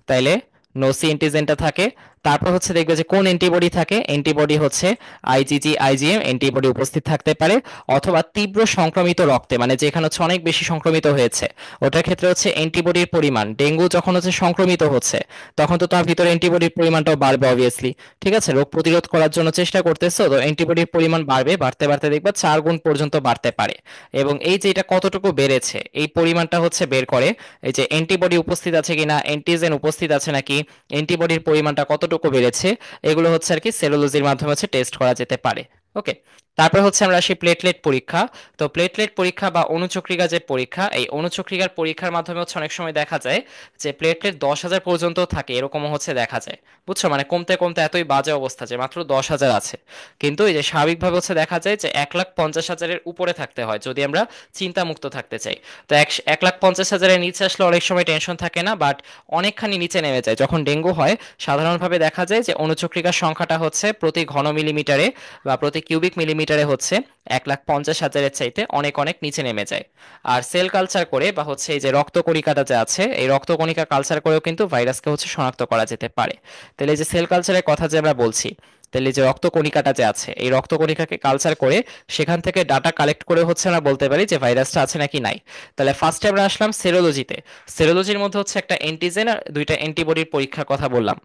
তাইলে নোসি অ্যান্টিজেনটা থাকে। তারপর হচ্ছে দেখবে যে কোন অ্যান্টিবডি থাকে, অ্যান্টিবডি হচ্ছে আইজিজি আইজিএম অ্যান্টিবডি উপস্থিত থাকতে পারে। অথবা তীব্র সংক্রমিত রক্তে, মানে যেখানে হচ্ছে অনেক বেশি সংক্রমিত হয়েছে, ওটার ক্ষেত্রে হচ্ছে অ্যান্টিবডির পরিমাণ, ডেঙ্গু যখন হচ্ছে সংক্রমিত হচ্ছে তখন তো তার ভিতরে অ্যান্টিবডির পরিমাণটাও বাড়বে অবভিয়াসলি। ঠিক আছে, রোগ প্রতিরোধ করার জন্য চেষ্টা করতেছো, তো অ্যান্টিবডির পরিমাণ বাড়বে, বাড়তে বাড়তে দেখবা 4 গুণ পর্যন্ত বাড়তে পারে। এবং এই যে এটা কতটুকু বেড়েছে এই পরিমাণটা হচ্ছে বের করে এই যে অ্যান্টিবডি উপস্থিত আছে কিনা, অ্যান্টিজেন উপস্থিত আছে নাকি, অ্যান্টিবডির পরিমাণটা কতটুকু বেড়েছে, এগুলো হচ্ছে আর কি সেরোলজির মাধ্যমে হচ্ছে টেস্ট করা যেতে পারে। ওকে। তারপর হচ্ছে আমরা আসি প্লেটলেট পরীক্ষা। তো প্লেটলেট পরীক্ষা বা অণুচক্রিকা যে পরীক্ষা, এই অণুচক্রিকার পরীক্ষার মাধ্যমে হচ্ছে অনেক সময় দেখা যায় যে প্লেটলেট 10,000 পর্যন্ত থাকে, এরকমও হচ্ছে দেখা যায়। বুঝছো, মানে কমতে কমতে এতই বাজে অবস্থা যে মাত্র 10,000 আছে। কিন্তু এই যে স্বাভাবিকভাবে হচ্ছে দেখা যায় যে 1,50,000-এর উপরে থাকতে হয় যদি আমরা চিন্তামুক্ত থাকতে চাই। তো 1,50,000-এর নিচে আসলে অনেক সময় টেনশন থাকে না, বাট অনেকখানি নিচে নেমে যায় যখন ডেঙ্গু হয়। সাধারণভাবে দেখা যায় যে অণুচক্রিকার সংখ্যাটা হচ্ছে প্রতি ঘন মিলিমিটারে বা প্রতি কিউবিক মিলিমিটারে হচ্ছে 1,50,000-এর চাইতে অনেক অনেক নিচে নেমে যায়। আর সেল কালচার করে বা হচ্ছে এই যে রক্তকণিকাটা যে আছে, এই রক্তকণিকা কালচার করেও কিন্তু ভাইরাসকে হচ্ছে শনাক্ত করা যেতে পারে। তাহলে এই যে সেল কালচারের কথা যে আমরা বলছি, তাহলে এই যে রক্তকণিকাটা যে আছে, এই রক্তকণিকাকে কালচার করে সেখান থেকে ডাটা কালেক্ট করে হচ্ছে আমরা বলতে পারি যে ভাইরাসটা আছে নাকি নাই। তাহলে ফার্স্টে আমরা আসলাম সেরোলজিতে। সেরোলজির মধ্যে হচ্ছে একটা অ্যান্টিজেন আর দুইটা অ্যান্টিবডির পরীক্ষার কথা বললাম।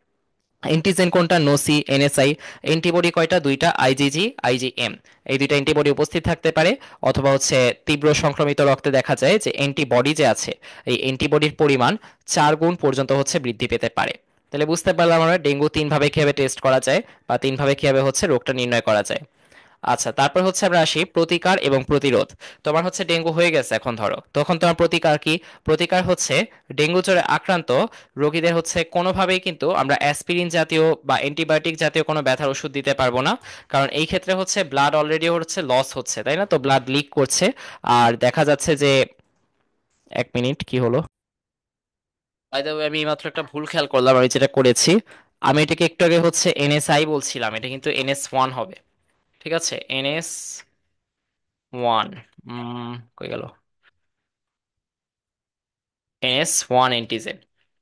অ্যান্টিজেন কোনটা? নোসি, এনএসআই। অ্যান্টিবডি কয়টা? দুইটা, আইজিজি, আইজিএম। এই দুইটা অ্যান্টিবডি উপস্থিত থাকতে পারে। অথবা হচ্ছে তীব্র সংক্রমিত রক্তে দেখা যায় যে অ্যান্টিবডি যে আছে, এই অ্যান্টিবডির পরিমাণ 4 গুণ পর্যন্ত হচ্ছে বৃদ্ধি পেতে পারে। তাহলে বুঝতে পারলাম আমরা ডেঙ্গু তিনভাবে কিভাবে টেস্ট করা যায় বা তিনভাবে কিভাবে হচ্ছে রোগটা নির্ণয় করা যায়। আচ্ছা, তারপর হচ্ছে আমরা আসি প্রতিকার এবং প্রতিরোধ। তোমার হচ্ছে ডেঙ্গু হয়ে গেছে এখন ধরো, তখন তোমার প্রতিকার কি? প্রতিকার হচ্ছে ডেঙ্গু জ্বরে আক্রান্ত রোগীদের হচ্ছে কোনোভাবেই কিন্তু আমরা অ্যাসপিরিন জাতীয় বা অ্যান্টিবায়োটিক জাতীয় কোনো ব্যথার ওষুধ দিতে পারবো না। কারণ এই ক্ষেত্রে হচ্ছে ব্লাড অলরেডি হচ্ছে লস হচ্ছে, তাই না? তো ব্লাড লিক করছে। আর দেখা যাচ্ছে যে, 1 মিনিট, কি হলো? বাই দ্য ওয়ে, আমি মাত্র একটা ভুল খেয়াল করলাম, আমি যেটা করেছি, আমি এটাকে একটু আগে হচ্ছে এনএসআই বলছিলাম, এটা কিন্তু NS1 হবে। ঠিক আছে, NS1। কই গেল? NS1 antigen.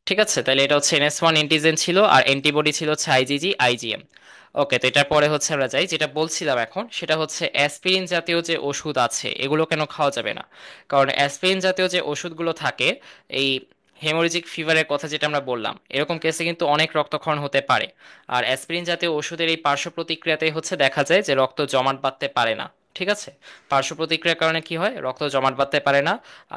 ঠিক আছে, তাহলে এটা হচ্ছে NS1 অ্যান্টিজেন ছিল, আর অ্যান্টিবডি ছিল হচ্ছে আইজিজি, আইজিএম। ওকে, তো এটার পরে হচ্ছে আমরা যাই যেটা বলছিলাম এখন, সেটা হচ্ছে অ্যাসপিরিন জাতীয় যে ওষুধ আছে এগুলো কেন খাওয়া যাবে না? কারণ অ্যাসপিরিন জাতীয় যে ওষুধগুলো থাকে, এই হেমোরেজিক ফিভারের কথা যেটা আমরা বললাম, এরকম কেসে কিন্তু অনেক রক্তক্ষরণ হতে পারে। আর অ্যাসপিরিন জাতীয় ওষুধের এই পার্শ্ব প্রতিক্রিয়াতেই হচ্ছে দেখা যায় যে রক্ত জমাট বাঁধতে পারে না। ঠিক আছে, পার্শ্ব প্রতিক্রিয়ার কারণে কি হয়? রক্ত জমাট বাঁধতে পারে না।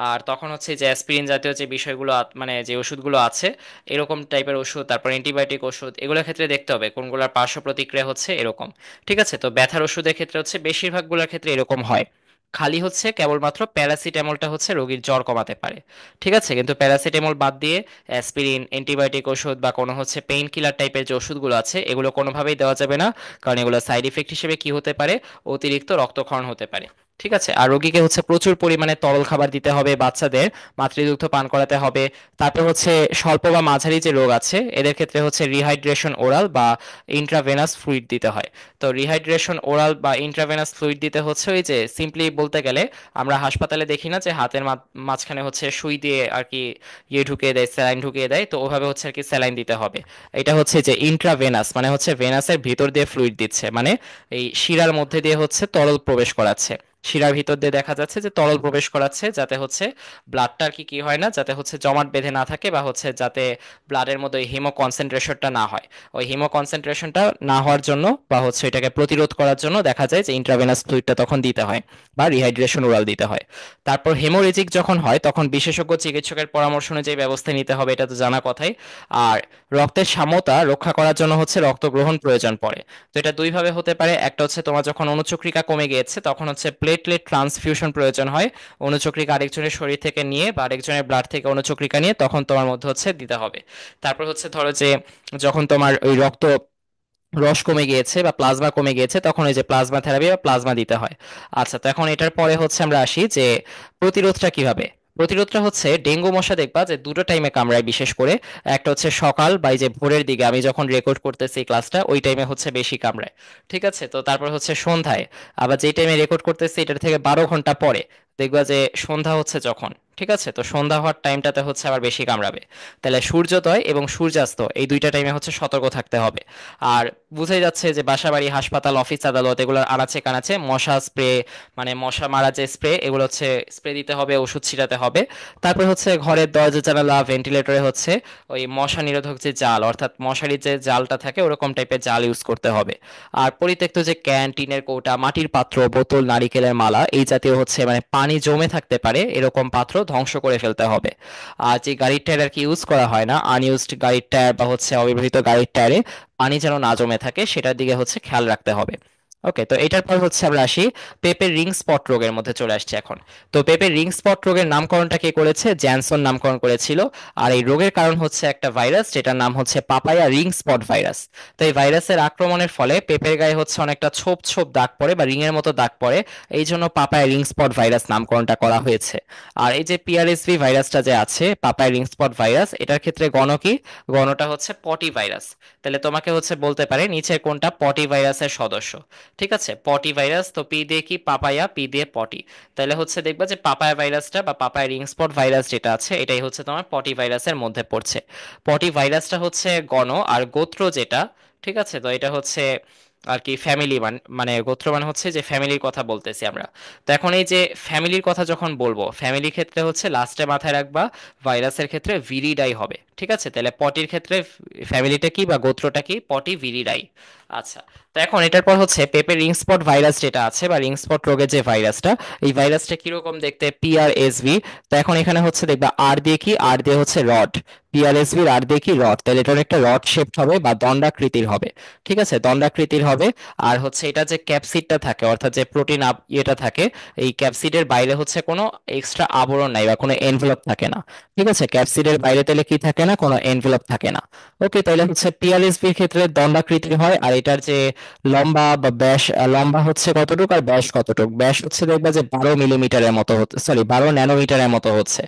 আর তখন হচ্ছে যে অ্যাসপিরিন জাতীয় যে বিষয়গুলো মানে যে ওষুধগুলো আছে, এরকম টাইপের ওষুধ, তারপর অ্যান্টিবায়োটিক ওষুধ, এগুলোর ক্ষেত্রে দেখতে হবে কোনগুলোর পার্শ্ব প্রতিক্রিয়া হচ্ছে এরকম। ঠিক আছে, তো ব্যথার ওষুধের ক্ষেত্রে হচ্ছে বেশিরভাগগুলোর ক্ষেত্রে এরকম হয়। খালি হচ্ছে কেবলমাত্র প্যারাসিটামলটা হচ্ছে রোগীর জ্বর কমাতে পারে। ঠিক আছে, কিন্তু প্যারাসিটামল বাদ দিয়ে অ্যাসপিরিন, অ্যান্টিবায়োটিক ওষুধ বা কোনো হচ্ছে পেইন কিলার টাইপের যে ওষুধগুলো আছে এগুলো কোনোভাবেই দেওয়া যাবে না। কারণ এগুলো সাইড ইফেক্ট হিসেবে কি হতে পারে? অতিরিক্ত রক্তক্ষরণ হতে পারে। ঠিক আছে, আর রোগীকে হচ্ছে প্রচুর পরিমাণে তরল খাবার দিতে হবে, বাচ্চাদের মাতৃদুগ্ধ পান করাতে হবে। তারপর হচ্ছে স্বল্প বা মাঝারি যে রোগ আছে এদের ক্ষেত্রে হচ্ছে রিহাইড্রেশন ওরাল বা ইন্ট্রাভেনাস ফ্লুইড দিতে হয়। তো রিহাইড্রেশন ওরাল বা ইন্ট্রাভেনাস ফ্লুইড দিতে হচ্ছে ওই যে সিম্পলি বলতে গেলে, আমরা হাসপাতালে দেখি না যে হাতের মাঝখানে হচ্ছে সুই দিয়ে আর কি ঢুকিয়ে দেয়, স্যালাইন ঢুকিয়ে দেয়, তো ওভাবে হচ্ছে আর কি স্যালাইন দিতে হবে। এটা হচ্ছে যে ইন্ট্রাভেনাস, মানে হচ্ছে ভেনাসের ভিতর দিয়ে ফ্লুইড দিচ্ছে, মানে এই শিরার মধ্যে দিয়ে হচ্ছে তরল প্রবেশ করাচ্ছে। শিরার ভিতর দিয়ে দেখা যাচ্ছে যে তরল প্রবেশ করাচ্ছে, যাতে হচ্ছে ব্লাডটা আর কি কি হয় না, যাতে হচ্ছে জমাট বেঁধে না থাকে, বা হচ্ছে যাতে ব্লাডের মধ্যে ওই হিমো কনসেন্ট্রেশনটা না হয়। ওই হিমো কনসেন্ট্রেশনটা না হওয়ার জন্য বা হচ্ছে এটাকে প্রতিরোধ করার জন্য দেখা যায় যে ইন্ট্রাভেনাস ফ্লুইডটা তখন দিতে হয় বা রিহাইড্রেশন ওরাল দিতে হয়। তারপর হেমোরেজিক যখন হয় তখন বিশেষজ্ঞ চিকিৎসকের পরামর্শ অনুযায়ী ব্যবস্থা নিতে হবে, এটা তো জানা কথাই। আর রক্তের সাম্যতা রক্ষা করার জন্য হচ্ছে রক্ত গ্রহণ প্রয়োজন পড়ে। তো এটা দুইভাবে হতে পারে, একটা হচ্ছে তোমার যখন অণুচক্রিকা কমে গিয়েছে তখন হচ্ছে প্লেটলেট ট্রান্সফিউশন প্রয়োজন হয়। অণুচক্রিকা আরেকজনের শরীর থেকে নিয়ে বা আরেকজনের ব্লাড থেকে অণুচক্রিকা নিয়ে তখন তোমার মধ্যে হচ্ছে দিতে হবে। তারপর হচ্ছে ধরো যে যখন তোমার ওই রক্ত রস কমে গিয়েছে বা প্লাজমা কমে গিয়েছে তখন ওই যে প্লাজমা থেরাপি বা প্লাজমা দিতে হয়। আচ্ছা, তো এখন এটার পরে হচ্ছে আমরা আসি যে প্রতিরোধটা কিভাবে। প্রতিরোধটা হচ্ছে ডেঙ্গু মশা দেখবা যে দুটো টাইমে কামড়ায় বিশেষ করে। একটা হচ্ছে সকাল বা এই যে ভোরের দিকে, আমি যখন রেকর্ড করতেছি এই ক্লাসটা ওই টাইমে হচ্ছে বেশি কামড়ায়। ঠিক আছে, তো তারপর হচ্ছে সন্ধ্যায়, আবার যেই টাইমে রেকর্ড করতেছি এটার থেকে 12 ঘন্টা পরে দেখবা যে সন্ধ্যা হচ্ছে যখন। ঠিক আছে, তো সন্ধ্যা হওয়ার টাইমটাতে হচ্ছে আবার বেশি কামড়াবে। তাহলে সূর্যোদয় এবং সূর্যাস্ত এই দুইটা টাইমে হচ্ছে সতর্ক থাকতে হবে। আর বুঝাই যাচ্ছে যে বাসাবাড়ি, হাসপাতাল, অফিস আদালত এগুলোর আনাচে কানাচে মশা স্প্রে, মানে মশা মারা যে স্প্রে, এগুলো হচ্ছে স্প্রে দিতে হবে, ওষুধ ছিটাতে হবে। তারপর হচ্ছে ঘরের দরজা জানালা ভেন্টিলেটরে হচ্ছে ওই মশা নিরোধক যে জাল, অর্থাৎ মশারির যে জালটা থাকে ওরকম টাইপের জাল ইউজ করতে হবে। আর পরিত্যক্ত যে ক্যান, টিনের কৌটা, মাটির পাত্র, বোতল, নারিকেলের মালা এই জাতীয় হচ্ছে মানে পানি জমে থাকতে পারে এরকম পাত্র ধ্বংস করে ফেলতে হবে। আর যে গাড়ির টায়ার আর কি ইউজ করা হয় না, আনইউজড গাড়ির টায়ার বা হচ্ছে অব্যবহৃত গাড়ির টায়ারে পানি যেন না জমে থাকে সেটার দিকে হচ্ছে খেয়াল রাখতে হবে। ওকে, তো এটার পর হচ্ছে আমরা আসি পেপের রিং স্পট রোগের মধ্যে চলে আসছে এখন। তো পেপের রিং স্পট রোগের নামকরণটা কে করেছে? জ্যানসন নামকরণ করেছিল। আর এই রোগের কারণ হচ্ছে একটা ভাইরাস যেটার নাম হচ্ছে পাপায়া রিং স্পট ভাইরাস। তো এই ভাইরাসের আক্রমণের ফলে পেঁপের গায়ে হচ্ছে অনেকটা ছোপ ছোপ দাগ পড়ে বা রিং এর মতো দাগ পড়ে। এই জন্য পাপায়া রিং স্পট ভাইরাস নামকরণটা করা হয়েছে। আর এই যে পিআরএসভি ভাইরাসটা যে আছে, পাপায়া রিং স্পট ভাইরাস, এটার ক্ষেত্রে গণ কি? গণটা হচ্ছে পটি ভাইরাস। তাহলে তোমাকে হচ্ছে বলতে পারে নিচের কোনটা পটি ভাইরাসের সদস্য। ঠিক আছে, পটি ভাইরাস, তো পি দিয়ে কি? পাপায়া, পি দিয়ে পটি। তাহলে হচ্ছে দেখবা যে পাপায়া ভাইরাসটা বা পাপায়া রিং স্পট ভাইরাস যেটা আছে, এটাই হচ্ছে তোমার পটি ভাইরাসের মধ্যে পড়ছে। পটি ভাইরাসটা হচ্ছে গণ, আর গোত্র যেটা, ঠিক আছে, তো এটা হচ্ছে আর কি ফ্যামিলি, মানে গোত্র মানে হচ্ছে যে ফ্যামিলির কথা বলতেছি আমরা। তো এখন এই যে ফ্যামিলির কথা যখন বলবো, ফ্যামিলির ক্ষেত্রে হচ্ছে লাস্টে মাথায় রাখবা ভাইরাসের ক্ষেত্রে ভিরিডাই হবে। ঠিক আছে, তাহলে পটির ক্ষেত্রে ফ্যামিলিটা কি বা গোত্রটা কি? পটি ভিরিডাই। আচ্ছা, তো এখন এটার পর হচ্ছে পেপের রিং স্পট ভাইরাস যেটা আছে বা রিং স্পট রোগের যে ভাইরাসটা, এই ভাইরাসটা কিরকম দেখতে? পিআরএসভি। তো এখন এখানে হচ্ছে দেখবা আর দিয়ে কি? আর দিয়ে হচ্ছে রড। পিআরএসভি আর দিয়ে কি? রড। তাহলে এটা একটা রড শেপড হবে বা দণ্ডাকৃতির হবে। ঠিক আছে, দণ্ডাকৃতির হবে। আর হচ্ছে এটা যে ক্যাপসিডটা থাকে, অর্থাৎ যে প্রোটিন ইয়েটা থাকে, এই ক্যাপসিডের বাইরে হচ্ছে কোনো এক্সট্রা আবরণ নাই বা কোনো এনভেলপ থাকে না। ঠিক আছে, ক্যাপসিডের বাইরে তাহলে কি থাকে না? কোনো এনভেলপ থাকে না। ওকে, তাহলে হচ্ছে পিআরএসভি এর ক্ষেত্রে দণ্ডাকৃতির হয়। আর এটার যে লম্বা বা ব্যাস, লম্বা হচ্ছে কতটুকু আর ব্যাস কতটুকু? ব্যাস হচ্ছে দেখবা যে 12 মিলিমিটারের মতো হচ্ছে, সরি 12 ন্যানোমিটারের মতো হচ্ছে।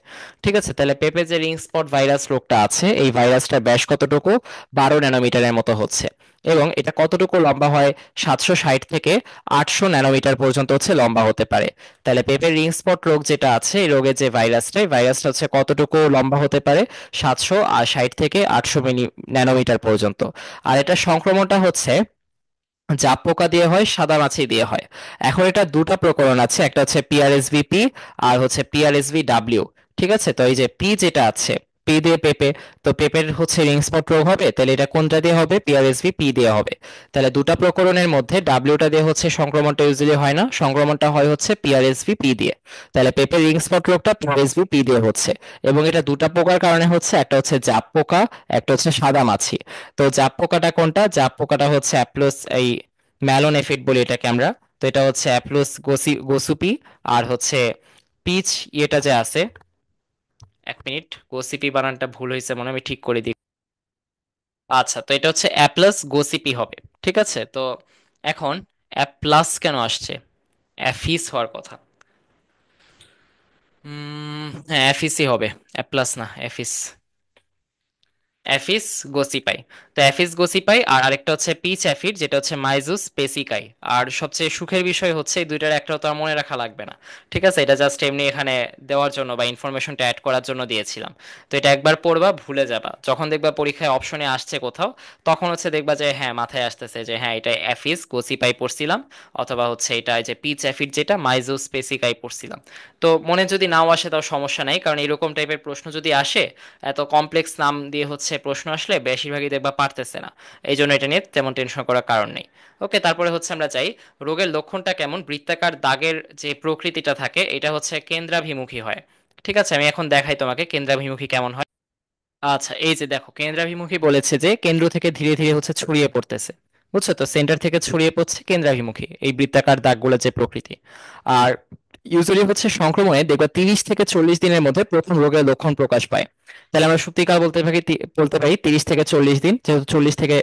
ঠিক আছে, তাহলে পেঁপে যে রিং স্পট ভাইরাস রোগটা আছে, এই ভাইরাসটার ব্যাস কতটুকু? 12 ন্যানোমিটারের মতো হচ্ছে। এবং এটা কতটুকু লম্বা হয়? 760 থেকে 800 ন্যানোমিটার পর্যন্ত হচ্ছে লম্বা হতে পারে। তাহলে পেঁপের রিং স্পট রোগ যেটা আছে, এই রোগের যে ভাইরাসটা, এই ভাইরাসটা হচ্ছে কতটুকু লম্বা হতে পারে? 760 থেকে 800 ন্যানোমিটার পর্যন্ত। আর এটা সংক্রমণটা হচ্ছে জাপ পোকা দিয়ে হয়, সাদা মাছি দিয়ে হয়। এখন এটা দুটো প্রকরণ আছে, একটা হচ্ছে পিআরএসভিপি আর হচ্ছে পিআরএসভি ডাব্লিউ। ঠিক আছে, তো এই যে পি যেটা আছে, পি দিয়ে পেপে, তো পেপের হচ্ছে রিং স্পট রোগ হবে, তাহলে এটা কোনটা দিয়ে হবে? পিআরএসভি পি দিয়ে হবে। তাহলে দুটো প্রকরণের মধ্যে ডাব্লিউটা দিয়ে হচ্ছে সংক্রমণটা ইউজুয়ালি হয় না, সংক্রমণটা হয় হচ্ছে পিআরএসভি পি দিয়ে। তাহলে পেপের রিং স্পট রোগটা পিআরএসভি পি দিয়ে হচ্ছে। এবং এটা দুটো পোকার কারণে হচ্ছে, একটা হচ্ছে জাপ পোকা, একটা হচ্ছে সাদা মাছি। তো জাপ পোকাটা কোনটা? জাপ পোকাটা হচ্ছে অ্যাপ্লোস, এই ম্যালন এফিড বলি এটাকে আমরা। তো এটা হচ্ছে অ্যাপ্লোস গোসুপি। আর হচ্ছে পিচ ইয়েটা যে আছে, 1 মিনিট, গোসিপি বানানটা ভুল হয়েছে মনে হয়, আমি ঠিক করে দিই। আচ্ছা, তো এটা হচ্ছে অ্যাপ্লাস গোসিপি হবে। ঠিক আছে, তো এখন অ্যাপ্লাস কেন আসছে? অ্যাফিস হওয়ার কথা। হ্যাঁ, অ্যাফিসই হবে, অ্যাপ্লাস না, অ্যাফিস। অ্যাফিস গোসিপাই। তো অ্যাফিস গোসিপাই আর আরেকটা হচ্ছে পিচ অ্যাফিড যেটা হচ্ছে মাইজুস পেসিকাই। আর সবচেয়ে সুখের বিষয় হচ্ছে এই দুইটার একটাও তো আর মনে রাখা লাগবে না। ঠিক আছে, এটা জাস্ট এমনি এখানে দেওয়ার জন্য বা ইনফরমেশনটা অ্যাড করার জন্য দিয়েছিলাম। তো এটা একবার পড়বা, ভুলে যাবা, যখন দেখবা পরীক্ষায় অপশনে আসছে কোথাও, তখন হচ্ছে দেখবা যে হ্যাঁ মাথায় আসতেছে যে হ্যাঁ এটা অ্যাফিস গোসিপাই পড়ছিলাম, অথবা হচ্ছে এটা যে পিচ অ্যাফিড যেটা মাইজুস পেসিকাই পড়ছিলাম। তো মনে যদি নাও আসে তাও সমস্যা নাই, কারণ এরকম টাইপের প্রশ্ন যদি আসে, এত কমপ্লেক্স নাম দিয়ে হচ্ছে প্রশ্ন আসলে বেশিরভাগই দেখবা পারতেছে না। এই জন্য এটা নিয়ে তেমন টেনশন করার কারণ নেই। ওকে, তারপরে হচ্ছে আমরা চাই রোগের লক্ষণটা কেমন? বৃত্তাকার দাগের যে প্রকৃতিটা থাকে, এটা হচ্ছে কেন্দ্রাভিমুখী হয়। ঠিক আছে, আমি এখন দেখাই তোমাকে কেন্দ্রাভিমুখী কেমন হয়। আচ্ছা, এই যে দেখো কেন্দ্রাভিমুখী বলেছে যে কেন্দ্র থেকে ধীরে ধীরে হচ্ছে ছড়িয়ে পড়তেছে। বুঝছো তো, সেন্টার থেকে ছড়িয়ে পড়ছে কেন্দ্রাভিমুখী এই বৃত্তাকার দাগগুলো যে প্রকৃতি। আর ইউজুয়ালি হচ্ছে সংক্রমণে দেখবা 30 থেকে 40 দিনের মধ্যে প্রথম রোগের লক্ষণ প্রকাশ পায়। তাহলে আমরা সত্যিকার বলতে পারি 30 থেকে 40 দিন, যেহেতু 40 থেকে,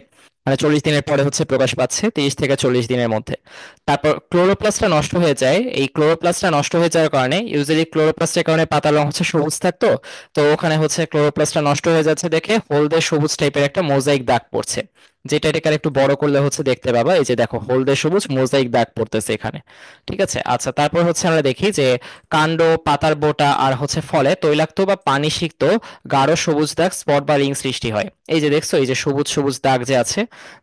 মানে 40 দিনের পরে হচ্ছে প্রকাশ পাচ্ছে, 30 থেকে 40 দিনের মধ্যে। তারপর ক্লোরোপ্লাস্টটা নষ্ট হয়ে যায়। এই ক্লোরোপ্লাস্টটা নষ্ট হয়ে যাওয়ার কারণে, ইউজুয়ালি ক্লোরোপ্লাস্টের কারণে পাতার রং হচ্ছে সবুজ থাকতো, তো ওখানে হচ্ছে ক্লোরোপ্লাস্টটা নষ্ট হয়ে যাচ্ছে দেখে হলদে সবুজ টাইপের একটা মোজাইক দাগ পড়ছে। যেটা এটাকে একটু বড় করলে হচ্ছে দেখতে পাবা, এই যে দেখো হলদে সবুজ মোজাইক দাগ পড়তেছে এখানে। ঠিক আছে, আচ্ছা, তারপর হচ্ছে আমরা দেখি যে কাণ্ড, পাতার বোটা আর হচ্ছে ফলে তৈলাক্ত বা পানি সিক্ত গাঢ় সবুজ দাগ, স্পট বা রিং সৃষ্টি হয়। এই যে দেখছো, এই যে সবুজ সবুজ দাগ যে আছে,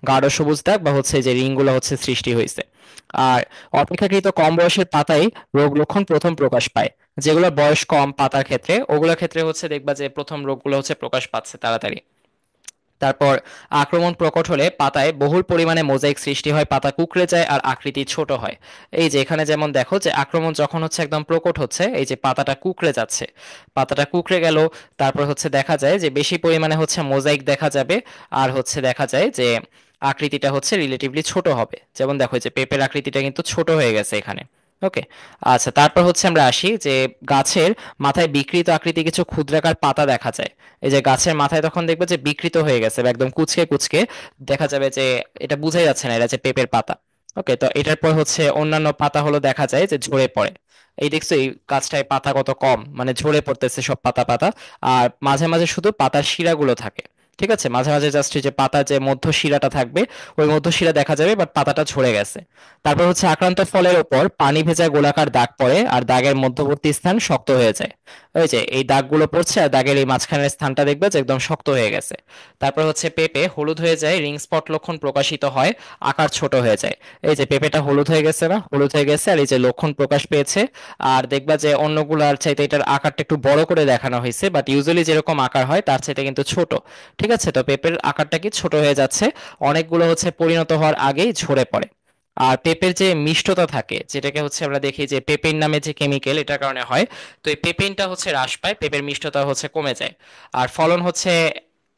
গাঢ় সবুজ দাগ বা হচ্ছে এই যে রিং গুলো হচ্ছে সৃষ্টি হয়েছে। আর অপেক্ষাকৃত কম বয়সের পাতায় রোগ লক্ষণ প্রথম প্রকাশ পায়। যেগুলো বয়স কম পাতার ক্ষেত্রে, ওগুলোর ক্ষেত্রে হচ্ছে দেখবা যে প্রথম রোগগুলো হচ্ছে প্রকাশ পাচ্ছে তাড়াতাড়ি। তারপর আক্রমণ প্রকট হলে পাতায় বহুল পরিমাণে মোজাইক সৃষ্টি হয়, পাতা কুঁকড়ে যায় আর আকৃতি ছোট হয়। এই যে এখানে যেমন দেখো যে আক্রমণ যখন হচ্ছে একদম প্রকট হচ্ছে, এই যে পাতাটা কুঁকড়ে যাচ্ছে, পাতাটা কুঁকড়ে গেল। তারপর হচ্ছে দেখা যায় যে বেশি পরিমাণে হচ্ছে মোজাইক দেখা যাবে। আর হচ্ছে দেখা যায় যে আকৃতিটা হচ্ছে রিলেটিভলি ছোট হবে। যেমন দেখো এই যে পেঁপের আকৃতিটা কিন্তু ছোট হয়ে গেছে এখানে। ওকে। আচ্ছা, তারপর হচ্ছে আমরা আসি যে গাছের মাথায় বিকৃত আকৃতি কিছু ক্ষুদ্রাকার পাতা দেখা যায়। এই যে গাছের মাথায় তখন দেখবে যে বিকৃত হয়ে গেছে বা একদম কুঁচকে কুঁচকে দেখা যাবে যে এটা বোঝাই যাচ্ছে না এটা যে পেঁপের পাতা। ওকে, তো এটার পর হচ্ছে অন্যান্য পাতা হলো দেখা যায় যে ঝরে পড়ে। এই দেখছো এই গাছটায় পাতা কত কম, মানে ঝরে পড়তেছে সব পাতা পাতা। আর মাঝে মাঝে শুধু পাতার শিরাগুলো থাকে। ঠিক আছে, মাঝে মাঝে জাস্ট যে পাতার যে মধ্য শিরাটা থাকবে ওই মধ্য শিরা দেখা যাবে, বাট পাতাটা ঝরে গেছে। তারপর হচ্ছে আক্রান্ত ফলের ওপর পানি ভেজা গোলাকার দাগ পড়ে আর দাগের মধ্যবর্তী স্থান শক্ত হয়ে যায়। ওই যে এই দাগগুলো পড়ছে আর দাগের এই মাঝখানের স্থানটা দেখবে যে একদম শক্ত হয়ে গেছে। তারপর হচ্ছে পেঁপে হলুদ হয়ে যায়, রিং স্পট লক্ষণ প্রকাশিত হয়, আকার ছোট হয়ে যায়। এই যে পেঁপেটা হলুদ হয়ে গেছে না, হলুদ হয়ে গেছে আর এই যে লক্ষণ প্রকাশ পেয়েছে। আর দেখবা যে অন্যগুলার চাইতে এটার আকারটা একটু বড় করে দেখানো হয়েছে, বাট ইউজুয়ালি যেরকম আকার হয় তার চাইতে কিন্তু ছোট। ঠিক আছে, তো পেঁপের আকারটা কি ছোট হয়ে যাচ্ছে, অনেকগুলো হচ্ছে পরিণত হওয়ার আগেই ঝরে পড়ে। আর পেঁপের যে মিষ্টতা থাকে, যেটাকে হচ্ছে আমরা দেখি যে পেপেন নামে যে কেমিক্যাল এটার কারণে হয়, তো এই পেপেনটা হচ্ছে হ্রাস পায়, পেঁপের মিষ্টতা হচ্ছে কমে যায়। আর ফলন হচ্ছে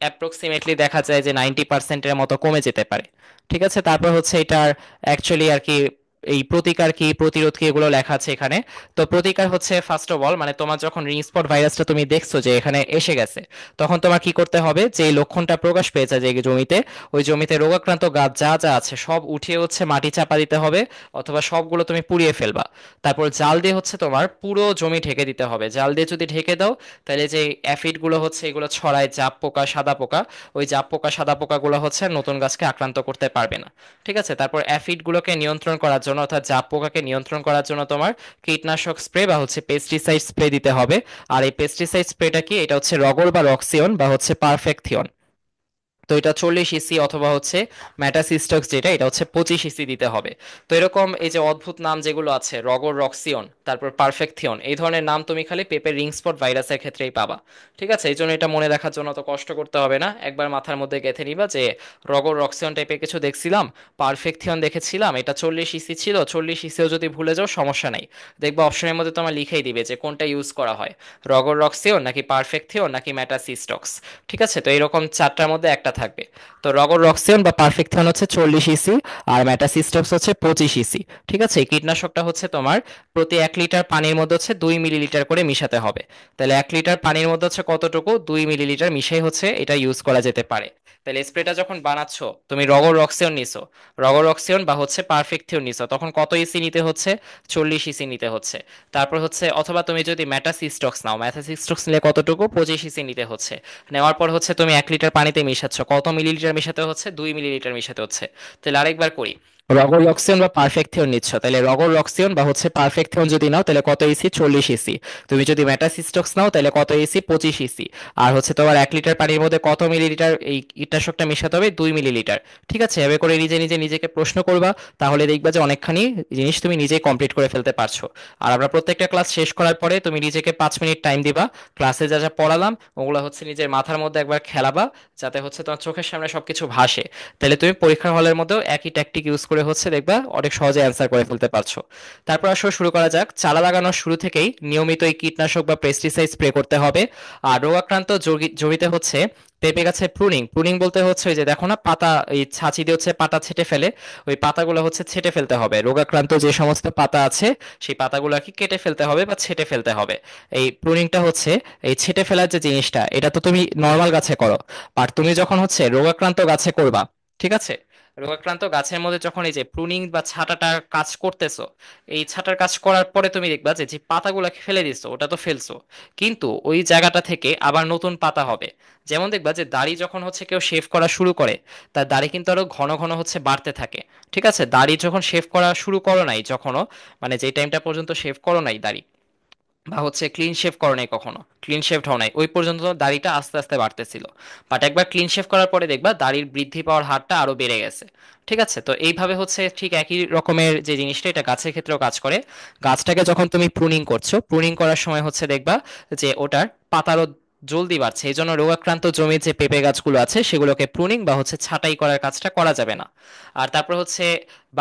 অ্যাপ্রক্সিমেটলি দেখা যায় যে 90%-এর মতো কমে যেতে পারে। ঠিক আছে, তারপর হচ্ছে এটার অ্যাকচুয়ালি আর কি এই প্রতিকার কি প্রতিরোধ কি এগুলো লেখা আছে এখানে। তো প্রতিকার হচ্ছে ফার্স্ট অফ অল, মানে তোমার যখন রিং স্পট ভাইরাসটা তুমি দেখছো যে এখানে এসে গেছে, তখন তোমার কি করতে হবে, যে এই লক্ষণটা প্রকাশ পেয়েছে যে জমিতে, ওই জমিতে রোগাক্রান্ত গাছ যা যা আছে সব উঠিয়ে হচ্ছে মাটি চাপা দিতে হবে, অথবা সবগুলো তুমি পুড়িয়ে ফেলবা। তারপর জাল দিয়ে হচ্ছে তোমার পুরো জমি ঢেকে দিতে হবে। জাল দিয়ে যদি ঢেকে দাও তাহলে যে অ্যাফিড গুলো হচ্ছে এগুলো ছড়ায়, জাপ পোকা সাদা পোকা, ওই জাপ পোকা সাদা পোকাগুলো হচ্ছে আর নতুন গাছকে আক্রান্ত করতে পারবে না। ঠিক আছে, তারপর অ্যাফিড গুলোকে নিয়ন্ত্রণ করার জন্য অর্থাৎ জাপ পোকাকে নিয়ন্ত্রণ করার জন্য তোমার কীটনাশক স্প্রে বা হচ্ছে পেস্টিসাইড স্প্রে দিতে হবে। আর এই পেস্টিসাইড স্প্রেটা কি, এটা হচ্ছে রগর বা রক্সিয়ন বা হচ্ছে পারফেক্থিয়ন। তো এটা 40 ইসি অথবা হচ্ছে ম্যাটাসিস্টক্স যেটা, এটা হচ্ছে 25 ইসি দিতে হবে। তো এরকম এই যে অদ্ভুত নাম যেগুলো আছে, রগর রক্সিয়ন তারপর পারফেকথিয়ন, এই ধরনের নাম তুমি খালি পেপের রিং স্পট ভাইরাসের ক্ষেত্রেই পাবা। ঠিক আছে, এই জন্য এটা মনে রাখার জন্য তো কষ্ট করতে হবে না, একবার মাথার মধ্যে গেঁথে নিবা যে রগর রক্সিয়ন টাইপের কিছু দেখছিলাম, পারফেকথিয়ন দেখেছিলাম, এটা 40 ইসি ছিল, 40 ইসিও যদি ভুলে যাও সমস্যা নাই, দেখবা অপশনের মধ্যে তোমার লিখেই দিবে যে কোনটা ইউজ করা হয়, রগর রক্সিয়ন নাকি পারফেকথিয়ন নাকি ম্যাটাসিস্টক্স। ঠিক আছে, তো এরকম চারটার মধ্যে একটা থাকবে। তো রগর রক্সিয়ন বা পারফেক্থিয়ন হচ্ছে 40 ইসি, আর ম্যাটাসিস্টক্স হচ্ছে 25 ইসি। ঠিক আছে, এই কীটনাশকটা হচ্ছে তোমার প্রতি 1 লিটার পানির মধ্যে হচ্ছে 2 মিলিলিটার করে মিশাতে হবে। তাহলে 1 লিটার পানির মধ্যে হচ্ছে কতটুকু, 2 মিলিলিটার মিশাই হচ্ছে এটা ইউজ করা যেতে পারে। তাহলে স্প্রেটা যখন বানাচ্ছ, তুমি রগর রক্সিয়ন নিছো, রগর রক্সিয়ন বা হচ্ছে পারফেক্থিয়ন নিছো, তখন কত ইসি নিতে হচ্ছে, 40 ইসি নিতে হচ্ছে। তারপর হচ্ছে অথবা তুমি যদি ম্যাটাসিস্টক্স নাও, ম্যাটাসিস্টক্স নিলে কতটুকু, 25 ইসি নিতে হচ্ছে। নেওয়ার পর হচ্ছে তুমি 1 লিটার পানিতে মিশাচ্ছ, কত মিলিলিটার মিশাতে হচ্ছে, 2 মিলিলিটার মিশাতে হচ্ছে। তাহলে আরেকবার করি, রগর রক্সিয়ন বা পারফেক্থিয়ন নিচ্ছ, তাহলে রগর রক্সিয়ন বা হচ্ছে পারফেক্থিয়ন যদি নাও তাহলে কত ইসি, 40 ইসি। তুমি যদি মেটাসিস্টক্স নাও তাহলে কত ইসি, 25 ইসি। আর হচ্ছে তোমার 1 লিটার পানির মধ্যে কত মিলিলিটার এই কীটনাশকটা মিশাতে হবে, 2 মিলিলিটার। ঠিক আছে, এভাবে করে নিজে নিজে নিজেকে প্রশ্ন করবা, তাহলে দেখবা যে অনেকখানি জিনিস তুমি নিজেই কমপ্লিট করে ফেলতে পারছো। আর আমরা প্রত্যেকটা ক্লাস শেষ করার পরে তুমি নিজেকে 5 মিনিট টাইম দিবা, ক্লাসে যা যা পড়ালাম ওগুলো হচ্ছে নিজের মাথার মধ্যে একবার খেলাবা, যাতে হচ্ছে তোমার চোখের সামনে সবকিছু ভাসে। তাহলে তুমি পরীক্ষার হলের মধ্যেও একই ট্যাকটিক ইউজ করে হচ্ছে দেখবা অনেক সহজে অ্যান্সার করে ফেলতে পারছো। তারপর আসলে শুরু করা যাক। চারা লাগানোর শুরু থেকেই নিয়মিত এই কীটনাশক বা পেস্টিসাইড স্প্রে করতে হবে। আর রোগাক্রান্ত জমিতে হচ্ছে পেঁপে গাছের প্রুনিং, প্রুনিং বলতে হচ্ছে ওই যে দেখো না পাতা, এই ছাঁচি দিয়ে হচ্ছে পাতা ছেটে ফেলে, ওই পাতাগুলো হচ্ছে ছেটে ফেলতে হবে। রোগাক্রান্ত যে সমস্ত পাতা আছে সেই পাতাগুলো কি কেটে ফেলতে হবে বা ছেটে ফেলতে হবে। এই প্রুনিংটা হচ্ছে এই ছেটে ফেলার যে জিনিসটা, এটা তো তুমি নর্মাল গাছে করো, আর তুমি যখন হচ্ছে রোগাক্রান্ত গাছে করবা, ঠিক আছে, রোগাক্রান্ত গাছের মধ্যে যখন এই যে প্রুনিং বা ছাঁটাটার কাজ করতেছো, এই ছাঁটার কাজ করার পরে তুমি দেখবা যে যে পাতাগুলোকে ফেলে দিছো ওটা তো ফেলছো, কিন্তু ওই জায়গাটা থেকে আবার নতুন পাতা হবে। যেমন দেখবা যে দাড়ি যখন হচ্ছে কেউ শেভ করা শুরু করে, তার দাড়ি কিন্তু আরো ঘন ঘন হচ্ছে বাড়তে থাকে। ঠিক আছে, দাড়ি যখন শেভ করা শুরু করো নাই যখনও, মানে যে টাইমটা পর্যন্ত শেভ করো নাই দাড়ি, বা হচ্ছে ক্লিন শেভ করো নাই, কখনো ক্লিন শেভড হও নাই, ওই পর্যন্ত দাড়িটা আস্তে আস্তে বাড়তেছিল। বাট একবার ক্লিন শেভ করার পরে দেখবা দাড়ির বৃদ্ধি পাওয়ার হারটা আরো বেড়ে গেছে। ঠিক আছে, তো এইভাবে হচ্ছে ঠিক একই রকমের যে জিনিসটা এটা গাছের ক্ষেত্রেও কাজ করে। গাছটাকে যখন তুমি প্রুনিং করছো, প্রুনিং করার সময় হচ্ছে দেখবা যে ওটার পাতারও জলদি বাড়ছে, এই জন্য রোগাক্রান্ত জমির যে পেঁপে গাছগুলো আছে সেগুলোকে প্রুনিং বা হচ্ছে ছাঁটাই করার কাজটা করা যাবে না। আর তারপর হচ্ছে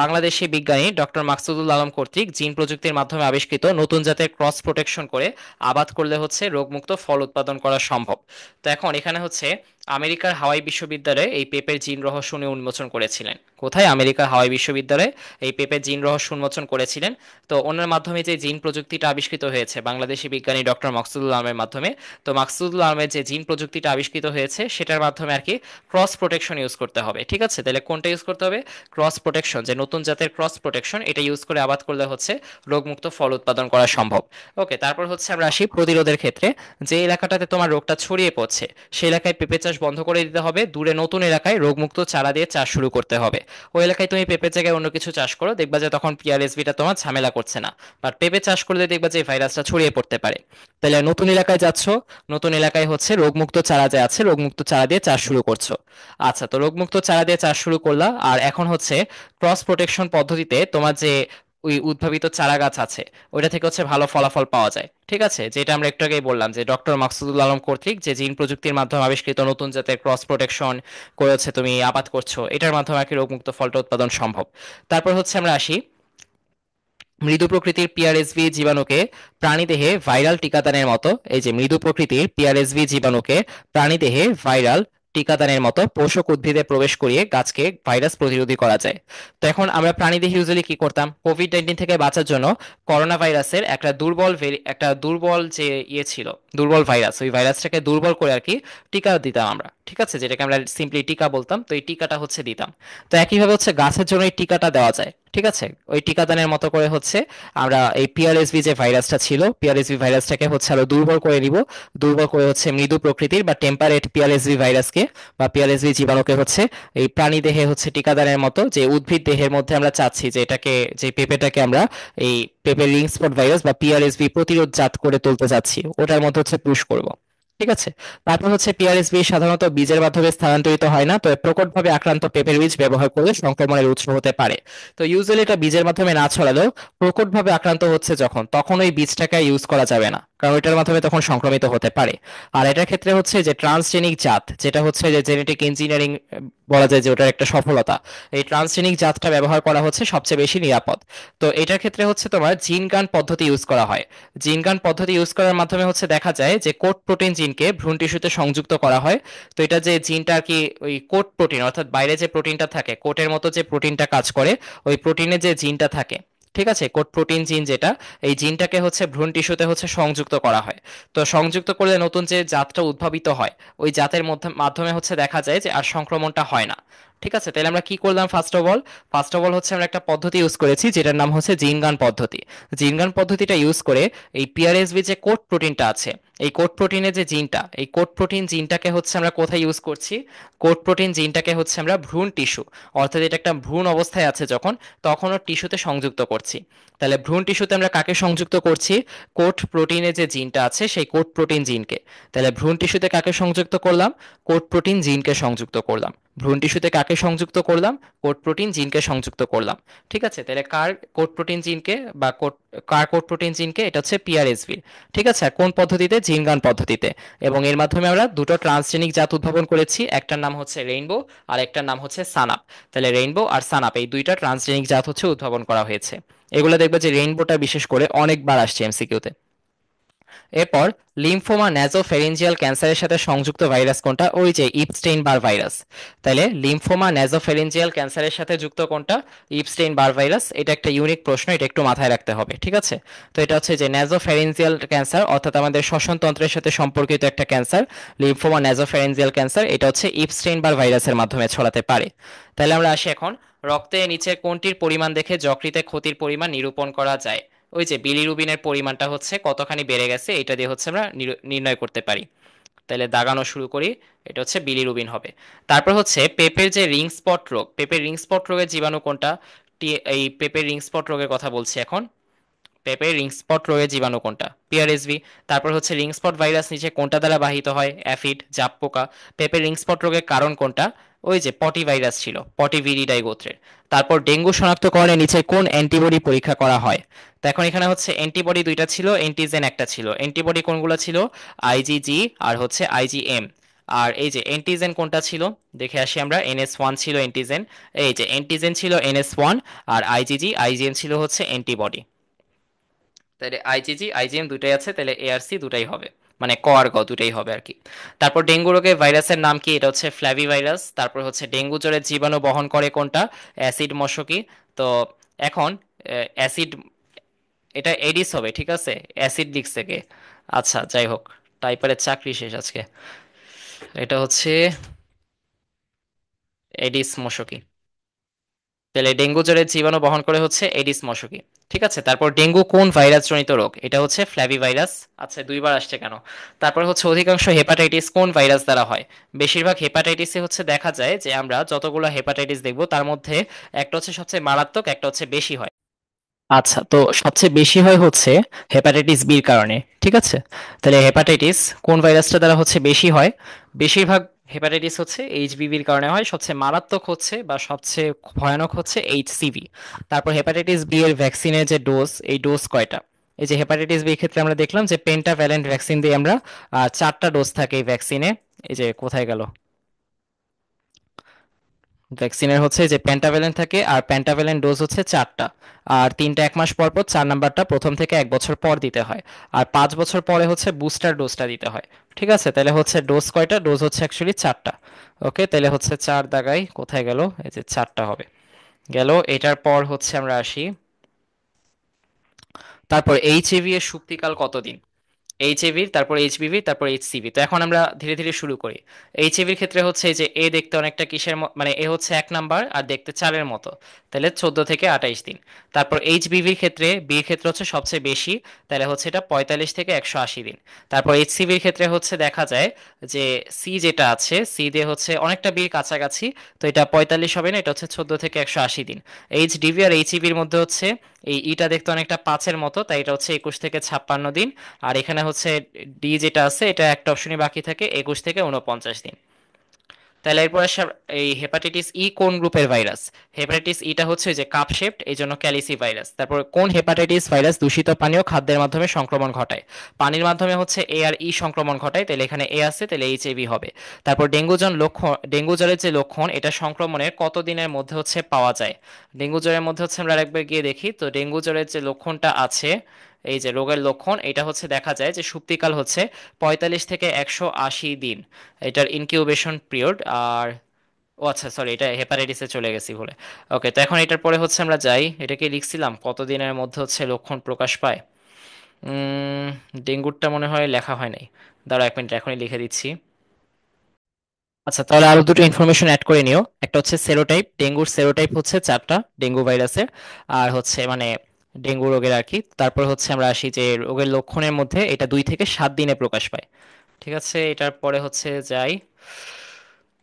বাংলাদেশি বিজ্ঞানী ডক্টর মাকসুদুল আলম কর্তৃক জিন প্রযুক্তির মাধ্যমে আবিষ্কৃত নতুন জাতের ক্রস প্রোটেকশন করে আবাদ করলে হচ্ছে রোগমুক্ত ফল উৎপাদন করা সম্ভব। তো এখন এখানে হচ্ছে আমেরিকার হাওয়াই বিশ্ববিদ্যালয়ে এই পেপের জিন রহস্য উনি উন্মোচন করেছিলেন। কোথায়? আমেরিকার হাওয়াই বিশ্ববিদ্যালয়ে এই পেপের জিন রহস্য উন্মোচন করেছিলেন। তো ওনার মাধ্যমে যে জিন প্রযুক্তিটা আবিষ্কৃত হয়েছে বাংলাদেশি বিজ্ঞানী ডক্টর মাকসুদুল আলমের মাধ্যমে, তো মাকসুদুল আলমের যে জিন প্রযুক্তিটা আবিষ্কৃত হয়েছে সেটার মাধ্যমে আর কি ক্রস প্রোটেকশন ইউজ করতে হবে। ঠিক আছে, তাহলে কোনটা ইউজ করতে হবে? ক্রস প্রোটেকশন, যে নতুন জাতের ক্রস প্রোটেকশন, এটা ইউজ করে আবাদ করলে হচ্ছে রোগমুক্ত ফল উৎপাদন করা সম্ভব। ওকে, তারপর হচ্ছে আমরা আসি প্রতিরোধের ক্ষেত্রে। যে এলাকাটাতে তোমার রোগটা ছড়িয়ে পড়ছে সেই এলাকায় পেঁপে চাষ বন্ধ করে দিতে হবে, দূরে নতুন এলাকায় রোগমুক্ত চারা দিয়ে চাষ শুরু করতে হবে। ওই এলাকায় তুমি পেঁপের জায়গায় অন্য কিছু চাষ করো, দেখবা যে তখন পিআরএসবিটা তোমার ঝামেলা করছে না। বাট পেঁপে চাষ করলে দেখবা যে ভাইরাসটা ছড়িয়ে পড়তে পারে। তাহলে নতুন এলাকায় যাচ্ছ, নতুন এলাকায় হচ্ছে রোগমুক্ত চারা যে আছে রোগমুক্ত চারা দিয়ে চাষ শুরু করছো। আচ্ছা, তো রোগমুক্ত চারা দিয়ে চাষ শুরু করলা, আর এখন হচ্ছে ক্রস প্রোটেকশন পদ্ধতিতে তোমার যে ওই উদ্ভাবিত চারা গাছ আছে ওইটা থেকে হচ্ছে ভালো ফলাফল পাওয়া যায়। ঠিক আছে, যেটা আমরা একটু আগেই বললাম যে ডক্টর মাকসুদুল আলম কর্তৃক যে জিন প্রযুক্তির মাধ্যমে আবিষ্কৃত নতুন জাতের ক্রস প্রোটেকশন করে হচ্ছে তুমি আবাদ করছো, এটার মাধ্যমে আর কি রোগমুক্ত ফলটা উৎপাদন সম্ভব। তারপর হচ্ছে আমরা আসি মৃদু প্রকৃতির পিআরএসভি জীবাণুকে প্রাণীদেহে ভাইরাল টিকাদানের মতো, এই যে মৃদু প্রকৃতির পিআরএসভি জীবাণুকে প্রাণীদেহে ভাইরাল টিকাদানের মতো পোষক উদ্ভিদে প্রবেশ করিয়ে গাছকে ভাইরাস প্রতিরোধী করা যায়। তো এখন আমরা প্রাণীদেহে ইউজুয়ালি কি করতাম, কোভিড-19 থেকে বাঁচার জন্য করোনা ভাইরাসের একটা দুর্বল যে ছিল, দুর্বল ভাইরাস, ওই ভাইরাসটাকে দুর্বল করে আর কি টিকা দিতাম আমরা। ঠিক আছে, যেটাকে আমরা সিম্পলি টিকা বলতাম, তো এই টিকাটা হচ্ছে দিতাম। তো একইভাবে হচ্ছে গাছের জন্য এই টিকাটা দেওয়া যায়। ঠিক আছে, ওই টিকাদানের মতো করে হচ্ছে আমরা এই পিআরএসভি যে ভাইরাসটা ছিল পিআরএসভি ভাইরাসটাকে হচ্ছে আরো দুর্বল করে নিব। দুর্বল করে হচ্ছে মৃদু প্রকৃতির বা টেম্পারেট পিআরএসভি ভাইরাসকে বা পিআরএসভি জীবাণুকে হচ্ছে এই প্রাণী দেহে হচ্ছে টিকাদানের মতো, যে উদ্ভিদ দেহের মধ্যে আমরা চাচ্ছি যে এটাকে, যে পেঁপেটাকে আমরা এই পেঁপে রিং স্পট ভাইরাস বা পিআরএসভি প্রতিরোধ জাত করে তুলতে চাচ্ছি, ওটার মধ্যে হচ্ছে পুশ করব। ঠিক আছে, তারপর হচ্ছে পিআরএসভি সাধারণত বীজের মাধ্যমে স্থানান্তরিত হয় না, তবে প্রকটভাবে আক্রান্ত পেঁপের বীজ ব্যবহার করলে সংক্রমণের উৎস হতে পারে। তো ইউজুয়ালি এটা বীজের মাধ্যমে না ছড়ালেও প্রকটভাবে আক্রান্ত হচ্ছে যখন, তখন ওই বীজটাকে ইউজ করা যাবে না, কারণ ওইটার মাধ্যমে তখন সংক্রমিত হতে পারে। আর এটার ক্ষেত্রে হচ্ছে যে ট্রান্সজেনিক জাত, যেটা হচ্ছে যে জেনেটিক ইঞ্জিনিয়ারিং বলা যায় যে ওটার একটা সফলতা, এই ট্রান্সজেনিক জাতটা ব্যবহার করা হচ্ছে সবচেয়ে বেশি নিরাপদ। তো এটার ক্ষেত্রে হচ্ছে তোমার জিন গান পদ্ধতি ইউজ করা হয়। জিন গান পদ্ধতি ইউজ করার মাধ্যমে হচ্ছে দেখা যায় যে কোট প্রোটিন জিনকে ভ্রূণ টিস্যুতে সংযুক্ত করা হয়। তো এটা যে জিনটা আর কি, ওই কোট প্রোটিন অর্থাৎ বাইরে যে প্রোটিনটা থাকে কোটের মতো যে প্রোটিনটা কাজ করে, ওই প্রোটিনে যে জিনটা থাকে, ঠিক আছে, কোট প্রোটিন জিন যেটা, এই জিনটাকে হচ্ছে ভ্রূণ টিস্যুতে হচ্ছে সংযুক্ত করা হয়। তো সংযুক্ত করলে নতুন যে জাতটা উদ্ভাবিত হয় ওই জাতের মাধ্যমে হচ্ছে দেখা যায় যে আর সংক্রমণটা হয় না। ঠিক আছে, তাহলে আমরা কি করলাম? ফার্স্ট অফ অল হচ্ছে আমরা একটা পদ্ধতি ইউজ করেছি যেটার নাম হচ্ছে জিনগান পদ্ধতি। জিনগান পদ্ধতিটা ইউজ করে এই পিআরএসবি যে কোট প্রোটিনটা আছে, এই কোট প্রোটিনের যে জিনটা, এই কোট প্রোটিন জিনটাকে হচ্ছে আমরা কোথায় ইউজ করছি? কোট প্রোটিন জিনটাকে হচ্ছে আমরা ভ্রূণ টিস্যু, অর্থাৎ এটা একটা ভ্রূণ অবস্থায় আছে যখন, তখন ওর টিস্যুতে সংযুক্ত করছি। তাহলে ভ্রূণ টিস্যুতে আমরা কাকে সংযুক্ত করছি? কোট প্রোটিনের যে জিনটা আছে সেই কোট প্রোটিন জিনকে। তাহলে ভ্রূণ টিস্যুতে কাকে সংযুক্ত করলাম? কোট প্রোটিন জিনকে সংযুক্ত করলাম। ভ্রূণ টিস্যুতে কাকে সংযুক্ত করলাম? কোট প্রোটিন জিনকে সংযুক্ত করলাম। ঠিক আছে, তাহলে কার কোট প্রোটিন জিনকে বা কার কোট প্রোটিন জিনকে? এটা হচ্ছে পিআরএসভি। ঠিক আছে, আর কোন পদ্ধতিতে? জিনগান পদ্ধতিতে। এবং এর মাধ্যমে আমরা দুটো ট্রান্সজেনিক জাত উদ্ভাবন করেছি, একটার নাম হচ্ছে রেইনবো আর একটার নাম হচ্ছে সানাপ। তাহলে রেইনবো আর সানাপ এই দুইটা ট্রান্সজেনিক জাত হচ্ছে উদ্ভাবন করা হয়েছে। এগুলো দেখবে যে রেইনবোটা বিশেষ করে অনেকবার আসছে এমসিকিউতে। এরপর লিম্ফোমা ন্যাজোফেরিঞ্জিয়াল ক্যান্সারের সাথে সংযুক্ত ভাইরাস কোনটা? ওই যে ইপস্টেইন বার ভাইরাস। তাহলে লিম্ফোমা ন্যাজোফেরিঞ্জিয়াল ক্যান্সারের সাথে যুক্ত কোনটা? ইপস্টেইন বার ভাইরাস। এটা একটা ইউনিক প্রশ্ন, এটা একটু মাথায় রাখতে হবে। ঠিক আছে, তো এটা হচ্ছে যে ন্যাজোফেরিঞ্জিয়াল ক্যান্সার, অর্থাৎ আমাদের শ্বসন তন্ত্রের সাথে সম্পর্কিত একটা ক্যান্সার, লিম্ফোমা ন্যাজোফেরিঞ্জিয়াল ক্যান্সার, এটা হচ্ছে ইপস্টেইন বার ভাইরাসের মাধ্যমে ছড়াতে পারে। তাহলে আমরা আসি এখন রক্তে নিচে কোনটির পরিমাণ দেখে যকৃতে ক্ষতির পরিমাণ নিরূপণ করা যায়? ওই যে বিলিরুবিনের পরিমাণটা হচ্ছে কতখানি বেড়ে গেছে এটা দিয়ে হচ্ছে আমরা নির্ণয় করতে পারি। তাহলে দাগানো শুরু করি, এটা হচ্ছে বিলিরুবিন হবে। তারপর হচ্ছে পেঁপের যে রিং স্পট রোগ, পেঁপের রিং স্পট রোগের জীবাণু কোনটা? এই পেঁপের রিং স্পট রোগের কথা বলছি এখন। পেঁপের রিং স্পট রোগের জীবাণু কোনটা? পিআরএসভি। তারপর হচ্ছে রিং স্পট ভাইরাস নিচে কোনটা দ্বারা বাহিত হয়? অ্যাফিড, জাপ পোকা। পেঁপের রিং স্পট রোগের কারণ কোনটা? ওই যে পটি ভাইরাস ছিল, পটিভিরিডাই গোত্রের। তারপর ডেঙ্গু শনাক্তকরণে নিচে কোন অ্যান্টিবডি পরীক্ষা করা হয়? তো এখন এখানে হচ্ছে অ্যান্টিবডি দুইটা ছিল, অ্যান্টিজেন একটা ছিল। অ্যান্টিবডি কোনগুলো ছিল? আইজিজি আর হচ্ছে আইজিএম। আর এই যে অ্যান্টিজেন কোনটা ছিল? দেখে আসি আমরা, NS1 ছিল অ্যান্টিজেন। এই যে অ্যান্টিজেন ছিল NS1, আর আইজিজি আইজিএম ছিল হচ্ছে অ্যান্টিবডি। তাহলে আইজিজি আইজিএম দুটাই আছে, তাহলে এআরসি দুটাই হবে। মানে ক আর গ দুটাই হবে আর কি। তারপর ডেঙ্গু রোগের ভাইরাসের নাম কি? এটা হচ্ছে ফ্ল্যাভি ভাইরাস। তারপর হচ্ছে ডেঙ্গু জ্বরের জীবাণু বহন করে কোনটা? অ্যাসিড মশকি। তো এখন অ্যাসিড, এটা এডিস হবে, ঠিক আছে? অ্যাসিড লিখছে কে? আচ্ছা যাই হোক, টাইপারের চাকরি শেষ আজকে। এটা হচ্ছে এডিস মশকি। তাহলে ডেঙ্গু জ্বরের জীবাণু বহন করে হচ্ছে এডিস মশকি। ঠিক আছে, তারপর ডেঙ্গু কোন ভাইরাস জনিত রোগ? এটা হচ্ছে ফ্ল্যাভি ভাইরাস। আচ্ছা দুইবার আসছে কেন? তারপর হচ্ছে অধিকাংশ হেপাটাইটিস কোন ভাইরাস দ্বারা হয়? বেশিরভাগ হেপাটাইটিসে হচ্ছে দেখা যায় যে আমরা যতগুলো হেপাটাইটিস দেখবো তার মধ্যে একটা হচ্ছে সবচেয়ে মারাত্মক, একটা হচ্ছে বেশি হয়। আচ্ছা, তো সবচেয়ে বেশি হয় হচ্ছে হেপাটাইটিস বির কারণে, ঠিক আছে? তাহলে হেপাটাইটিস কোন ভাইরাসটা দ্বারা হচ্ছে বেশি হয়? বেশিরভাগ হেপাটাইটিস হচ্ছে এইচবিভির কারণে হয়। সবচেয়ে মারাত্মক হচ্ছে বা সবচেয়ে ভয়ানক হচ্ছে এইচসিভি। তারপর হেপাটাইটিস বি এর ভ্যাকসিনের যে ডোজ, এই ডোজ কয়টা? এই যে হেপাটাইটিস বি ক্ষেত্রে আমরা দেখলাম যে পেন্টাভ্যালেন্ট ভ্যাকসিন দিয়ে আমরা 4টা ডোজ থাকে এই ভ্যাকসিনে। এই যে কোথায় গেল, ভ্যাকসিনের হচ্ছে যে পেন্টাভ্যালেন্ট থাকে, আর পেন্টাভ্যালেন্ট ডোজ হচ্ছে 4টা। আর 3টা 1 মাস পর পর, 4 নাম্বারটা প্রথম থেকে 1 বছর পর দিতে হয়। আর 5 বছর পরে হচ্ছে বুস্টার ডোজটা দিতে হয়। ঠিক আছে, তাহলে হচ্ছে ডোজ কয়টা? ডোজ হচ্ছে অ্যাকচুয়ালি 4টা। ওকে, তাহলে হচ্ছে 4 দাগাই কোথায় গেল, এই যে 4টা হবে। গেল। এটার পর হচ্ছে আমরা আসি, তারপর এইচআইভি এর সুপ্তিকাল কতদিন? এইচএভির, তারপর এইচবিভি, তারপর এইচসিভি। তো এখন আমরা ধীরে ধীরে শুরু করি। এইচএভির ক্ষেত্রে হচ্ছে এই যে এ দেখতে অনেকটা কিসের মানে এ হচ্ছে 1 নাম্বার আর দেখতে 4-এর মতো, তাহলে 14 থেকে 28 দিন। তারপর এইচবিভির ক্ষেত্রে, বির ক্ষেত্রে হচ্ছে সবচেয়ে বেশি, তাহলে হচ্ছে এটা 45 থেকে 180 দিন। তারপর এইচসিভির ক্ষেত্রে হচ্ছে দেখা যায় যে সি যেটা আছে, সি দিয়ে হচ্ছে অনেকটা বির কাছাকাছি, তো এটা 45 হবে না, এটা হচ্ছে 14 থেকে 180 দিন। এইচডিভি আর এইচইভির মধ্যে হচ্ছে এই ইটা দেখতে অনেকটা 5-এর মতো, তাই এটা হচ্ছে 21 থেকে 56 দিন। আর এখানে হচ্ছে ডি যেটা আছে, এটা একটা অপশনই বাকি থাকে, 21 থেকে 49 দিন। তাহলে এরপর আসে এই হেপাটাইটিস ই কোন গ্রুপের ভাইরাস? হেপাটাইটিস ইটা হচ্ছে ওই যে কাপ শেপড, এই জন্য ক্যালিসি ভাইরাস। তারপর কোন হেপাটাইটিস ভাইরাস দূষিত পানীয় খাদ্যের মাধ্যমে সংক্রমণ ঘটায়? পানির মাধ্যমে হচ্ছে এ আর ই সংক্রমণ ঘটায়, তাহলে এখানে এ আছে, তাহলে এইচআইভি হবে। তারপর ডেঙ্গু জ্বর লক্ষণ, ডেঙ্গু জ্বরের যে লক্ষণ, এটা সংক্রমণের কত দিনের মধ্যে হচ্ছে পাওয়া যায়? ডেঙ্গু জ্বরের মধ্যে হচ্ছে আমরা আরেকবার গিয়ে দেখি, তো ডেঙ্গু জ্বরের যে লক্ষণটা আছে, এই যে রোগের লক্ষণ, এটা হচ্ছে দেখা যায় যে সুপ্তিকাল হচ্ছে 45 থেকে 180 দিন, এটার ইনকিউবেশন পিরিয়ড। আর ও আচ্ছা সরি, এটা হেপাটাইটিসে চলে গেছি ভুলে। ওকে, তো এখন এটার পরে হচ্ছে আমরা যাই, এটাকে লিখছিলাম কতদিনের মধ্যে হচ্ছে লক্ষণ প্রকাশ পায়। উম ডেঙ্গুরটা মনে হয় লেখা হয় নাই। দাঁড়াও 1 মিনিট, এখনই লিখে দিচ্ছি। আচ্ছা, তাহলে আরো দুটো ইনফরমেশন অ্যাড করে নিও। একটা হচ্ছে সেরোটাইপ, ডেঙ্গুর সেরোটাইপ হচ্ছে 4টা ডেঙ্গু ভাইরাসের। আর হচ্ছে মানে ডেঙ্গু রোগের আর কি। তারপর হচ্ছে আমরা আসি যে রোগের লক্ষণের মধ্যে এটা 2 থেকে 7 দিনে প্রকাশ পায়। ঠিক আছে, এটার পরে হচ্ছে যাই।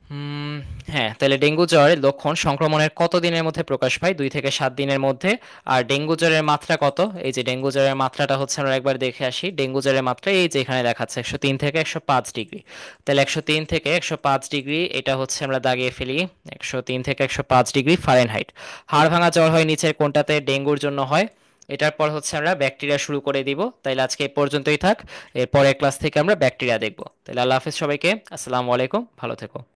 হুম, হ্যাঁ, তাহলে ডেঙ্গু জ্বরের লক্ষণ সংক্রমণের কত দিনের মধ্যে প্রকাশ পায়? 2 থেকে 7 দিনের মধ্যে। আর ডেঙ্গু জ্বরের মাত্রা কত? এই যে ডেঙ্গু জ্বরের মাত্রাটা হচ্ছে আমরা একবার দেখে আসি। ডেঙ্গু জ্বরের মাত্রা এই যে এখানে দেখাচ্ছে 103 থেকে 105 ডিগ্রি। তাহলে 103 থেকে 105 ডিগ্রি, এটা হচ্ছে আমরা দাগিয়ে ফেলি। 103 থেকে 105 ডিগ্রি ফারেনহাইট। হাড় ভাঙা জ্বর হয় নিচের কোনটাতে ডেঙ্গুর জন্য হয়? এটার পর হচ্ছে আমরা ব্যাকটেরিয়া শুরু করে দিব। তাইলে আজকে এই পর্যন্তই থাক। এর পরের ক্লাস থেকে আমরা ব্যাকটেরিয়া দেখব। তাহলে আল্লাহ হাফেজ সবাইকে, আসসালামু আলাইকুম, ভালো থেকো।